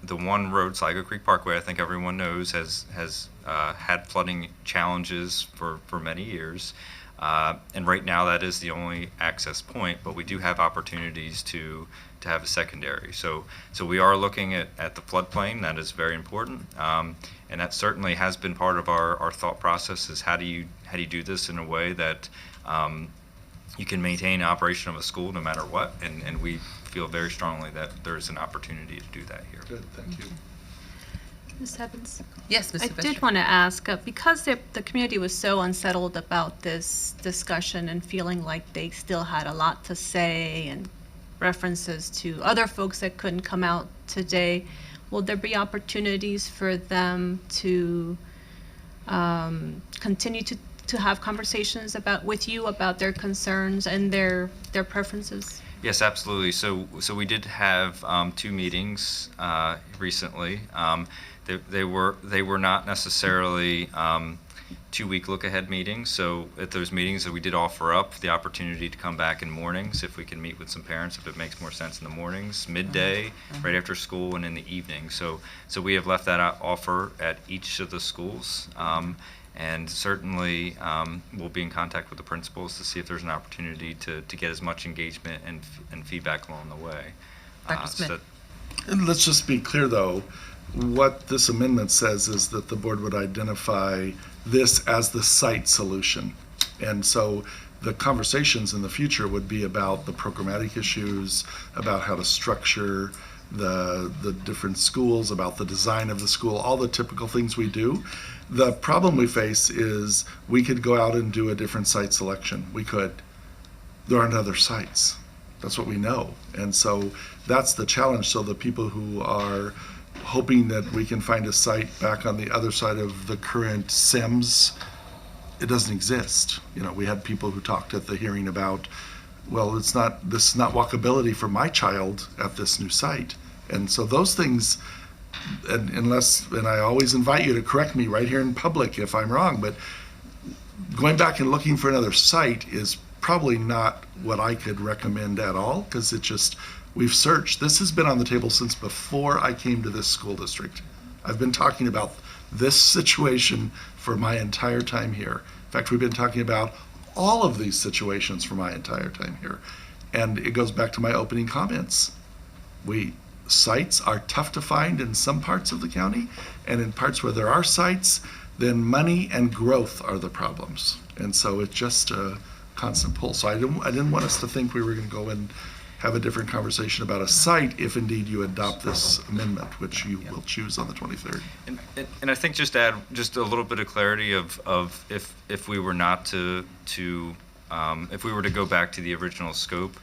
the one road, Sligo Creek Parkway, I think everyone knows has had flooding challenges for many years, and right now that is the only access point. But we do have opportunities to have a secondary. So we are looking at the floodplain. That is very important. And that certainly has been part of our thought process, is how do you do this in a way that you can maintain operation of a school no matter what, and we feel very strongly that there's an opportunity to do that here. Good, thank you. Ms. Evans? Yes, Ms. I did want to ask, because the community was so unsettled about this discussion and feeling like they still had a lot to say and references to other folks that couldn't come out today, will there be opportunities for them to continue to have conversations with you about their concerns and their preferences? Yes, absolutely. So we did have 2 meetings recently. They were not necessarily 2-week look-ahead meetings. So at those meetings that we did offer up the opportunity to come back in mornings if we can meet with some parents, if it makes more sense in the mornings, midday, right after school, and in the evening. So we have left that offer at each of the schools. And certainly we'll be in contact with the principals to see if there's an opportunity to get as much engagement and feedback along the way. Dr. Smith. And let's just be clear, though. What this amendment says is that the board would identify this as the site solution. And so the conversations in the future would be about the programmatic issues, about how to structure the different schools, about the design of the school, all the typical things we do. The problem we face is we could go out and do a different site selection. We could. There aren't other sites. That's what we know. And so that's the challenge. So the people who are hoping that we can find a site back on the other side of the current SIMS, it doesn't exist. We had people who talked at the hearing about, well, this is not walkability for my child at this new site. And so those things, and I always invite you to correct me right here in public if I'm wrong, but going back and looking for another site is probably not what I could recommend at all, because we've searched. This has been on the table since before I came to this school district. I've been talking about this situation for my entire time here. In fact, we've been talking about all of these situations for my entire time here. And it goes back to my opening comments. Sites are tough to find in some parts of the county, and in parts where there are sites, then money and growth are the problems. And so it's just a constant pull. So I didn't want us to think we were going to go and have a different conversation about a site if indeed you adopt this amendment, which you will choose on the 23rd. And I think just to add just a little bit of clarity of if we were not to if we were to go back to the original scope,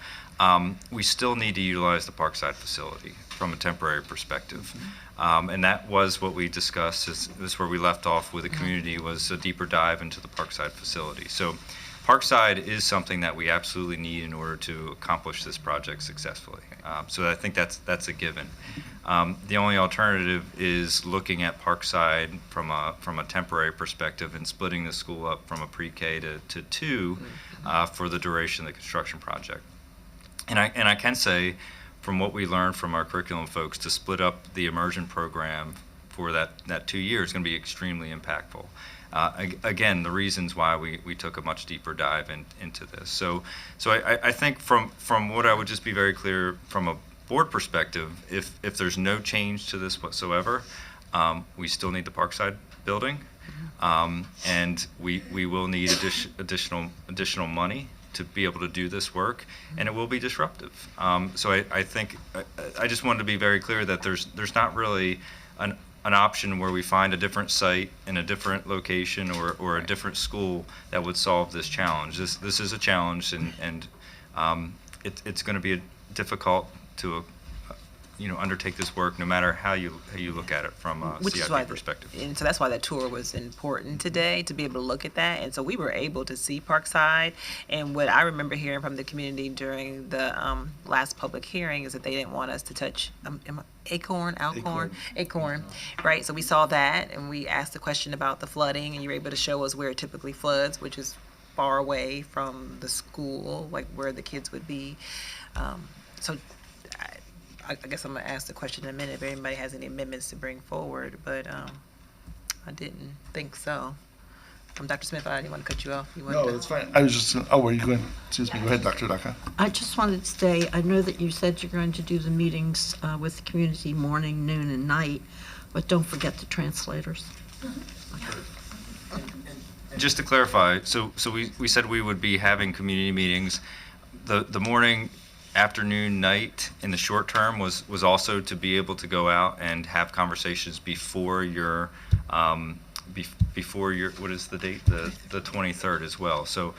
we still need to utilize the Parkside facility from a temporary perspective. And that was what we discussed. This is where we left off with the community, was a deeper dive into the Parkside facility. So Parkside is something that we absolutely need in order to accomplish this project successfully. So I think that's a given. The only alternative is looking at Parkside from a temporary perspective and splitting the school up from a pre-K to 2 for the duration of the construction project. And I can say, from what we learned from our curriculum folks, to split up the immersion program for that 2 years is going to be extremely impactful. Again, the reasons why we took a much deeper dive into this. So I think from what I would just be very clear from a board perspective, if there's no change to this whatsoever, we still need the Parkside building, and we will need additional money to be able to do this work, and it will be disruptive. So I think I just wanted to be very clear that there's not really an option where we find a different site in a different location or a different school that would solve this challenge. This is a challenge, and it's going to be difficult to undertake this work, no matter how you look at it from a CIP perspective. And so that's why that tour was important today, to be able to look at that. And so we were able to see Parkside. And what I remember hearing from the community during the last public hearing is that they didn't want us to touch Acorn, right? So we saw that, and we asked the question about the flooding, and you were able to show us where it typically floods, which is far away from the school, like where the kids would be. So I guess I'm going to ask the question in a minute if anybody has any amendments to bring forward, but I didn't think so. Dr. Smith, I didn't want to cut you off. No, that's fine. I was just, were you going? Excuse me. Go ahead, Dr. Daka. I just wanted to say, I know that you said you're going to do the meetings with the community morning, noon, and night, but don't forget the translators. Just to clarify, so we said we would be having community meetings. The morning, afternoon, night in the short term was also to be able to go out and have conversations before your what is the date, the 23rd as well. So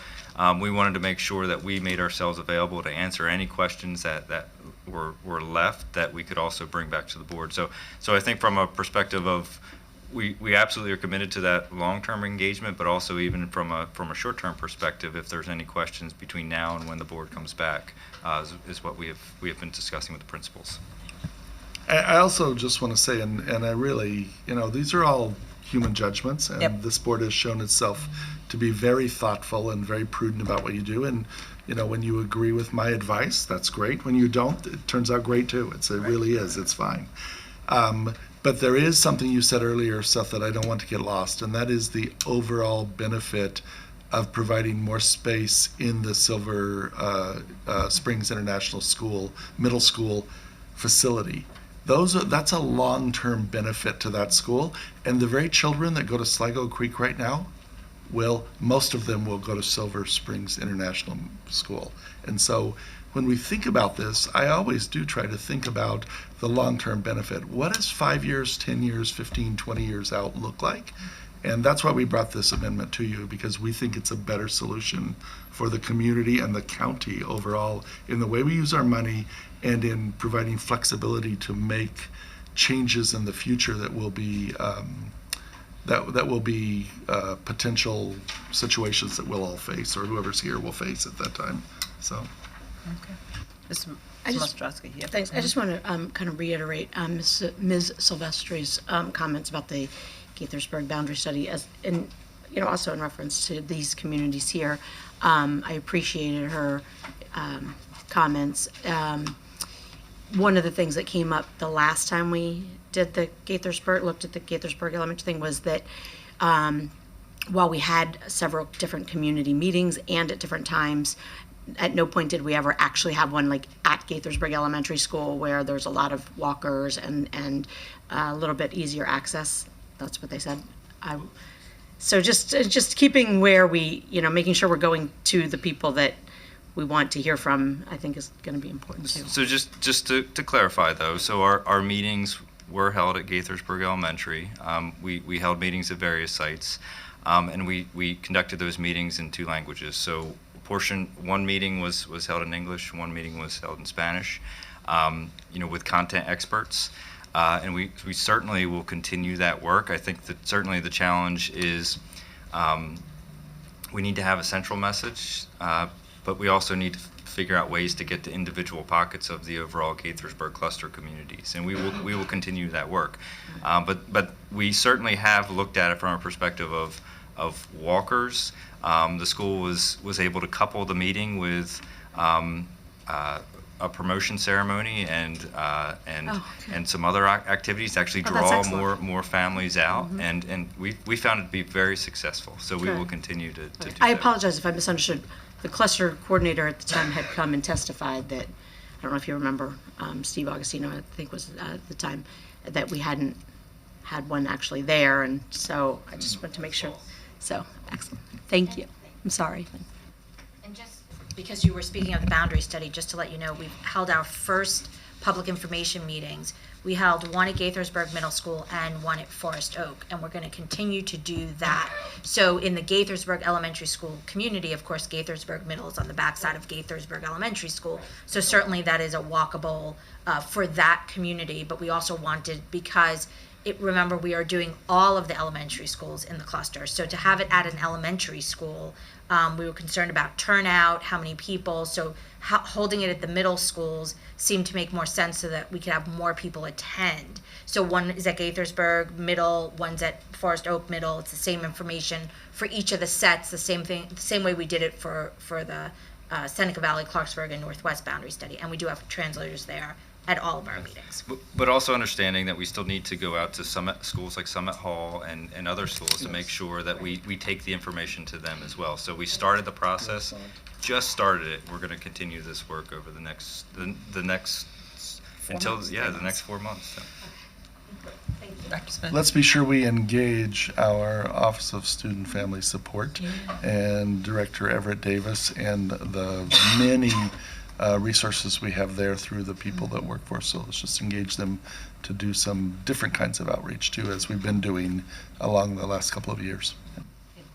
we wanted to make sure that we made ourselves available to answer any questions that were left that we could also bring back to the board. So I think from a perspective of we absolutely are committed to that long-term engagement, but also even from a short-term perspective, if there's any questions between now and when the board comes back, is what we have been discussing with the principals. I also just want to say, and I really, these are all human judgments, and this board has shown itself to be very thoughtful and very prudent about what you do. And when you agree with my advice, that's great. When you don't, it turns out great too. It really is. It's fine. But there is something you said earlier, Seth, that I don't want to get lost, and that is the overall benefit of providing more space in the Silver Springs International School, middle school facility. That's a long-term benefit to that school, and the very children that go to Sligo Creek right now, most of them will go to Silver Springs International School. And so when we think about this, I always do try to think about the long-term benefit. What does 5 years, 10 years, 15, 20 years out look like? And that's why we brought this amendment to you, because we think it's a better solution for the community and the county overall in the way we use our money and in providing flexibility to make changes in the future that will be potential situations that we'll all face, or whoever's here will face at that time. So. Okay. Ms. Ostrowski, yeah. Thanks. I just want to kind of reiterate Ms. Silvestri's comments about the Gaithersburg boundary study, and also in reference to these communities here. I appreciated her comments. One of the things that came up the last time we did looked at the Gaithersburg Elementary thing, was that while we had several different community meetings and at different times, at no point did we ever actually have one like at Gaithersburg Elementary School where there's a lot of walkers and a little bit easier access. That's what they said. So just keeping where we, making sure we're going to the people that we want to hear from, I think is going to be important too. So just to clarify though, so our meetings were held at Gaithersburg Elementary. We held meetings at various sites, and we conducted those meetings in 2 languages. So one meeting was held in English, one meeting was held in Spanish, with content experts. And we certainly will continue that work. I think that certainly the challenge is we need to have a central message, but we also need to figure out ways to get to individual pockets of the overall Gaithersburg cluster communities, and we will continue that work. But we certainly have looked at it from a perspective of walkers. The school was able to couple the meeting with a promotion ceremony and some other activities to actually draw more families out, and we found it to be very successful. So we will continue to do that. I apologize if I misunderstood. The cluster coordinator at the time had come and testified that, I don't know if you remember, Steve Augustino, I think was at the time, that we hadn't had one actually there, and so I just wanted to make sure. So, excellent. Thank you. I'm sorry. And just because you were speaking of the boundary study, just to let you know, we've held our first public information meetings. We held one at Gaithersburg Middle School and one at Forest Oak, and we're going to continue to do that. So in the Gaithersburg Elementary School community, of course, Gaithersburg Middle is on the backside of Gaithersburg Elementary School, so certainly that is a walkable for that community, but we also wanted, because remember, we are doing all of the elementary schools in the cluster. So to have it at an elementary school, we were concerned about turnout, how many people. So holding it at the middle schools seemed to make more sense so that we could have more people attend. So one is at Gaithersburg Middle, one's at Forest Oak Middle. It's the same information for each of the sets, the same thing, the same way we did it for the Seneca Valley, Clarksburg, and Northwest boundary study. And we do have translators there at all of our meetings. But also understanding that we still need to go out to schools like Summit Hall and other schools to make sure that we take the information to them as well. So we started the process, just started it. We're going to continue this work over the next until the next 4 months. So. Dr. Smith? Let's be sure we engage our Office of Student Family Support and Director Everett Davis and the many resources we have there through the people that work for us. So let's just engage them to do some different kinds of outreach too, as we've been doing along the last couple of years.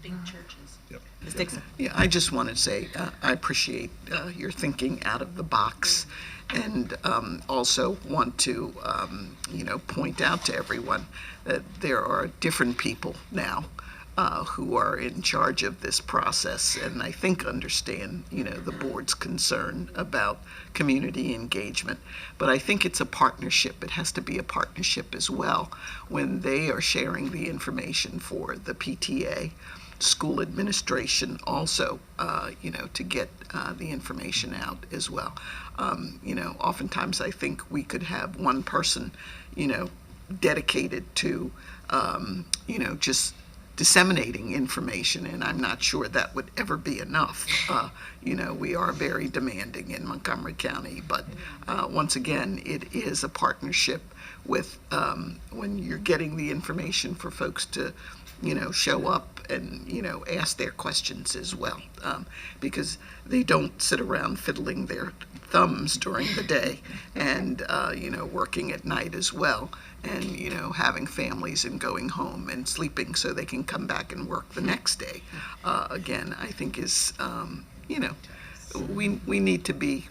Big churches. Yep. Ms. Dixon. Yeah, I just want to say I appreciate your thinking out of the box, and also want to point out to everyone that there are different people now who are in charge of this process, and I think understand the board's concern about community engagement. But I think it's a partnership. It has to be a partnership as well when they are sharing the information for the PTA, school administration also, to get the information out as well. Oftentimes I think we could have one person, dedicated to, just disseminating information, and I'm not sure that would ever be enough. We are very demanding in Montgomery County, but once again, it is a partnership with when you're getting the information for folks to show up and, ask their questions as well, because they don't sit around fiddling their thumbs during the day and, working at night as well, and, having families and going home and sleeping so they can come back and work the next day. Again, I think is, we need to be,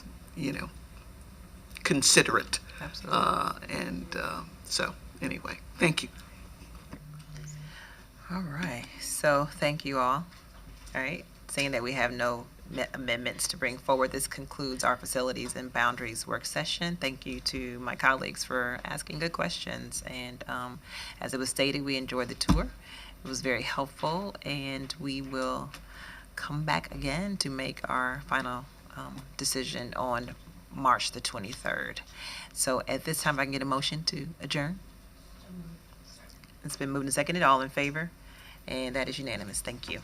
considerate. Absolutely. So anyway, thank you. All right, so thank you all. All right, seeing that we have no amendments to bring forward, this concludes our Facilities and Boundaries work session. Thank you to my colleagues for asking good questions, and as it was stated, we enjoyed the tour. It was very helpful, and we will come back again to make our final decision on March the 23rd. So at this time, if I can get a motion to adjourn. It's been moved and seconded. All in favor? And that is unanimous. Thank you.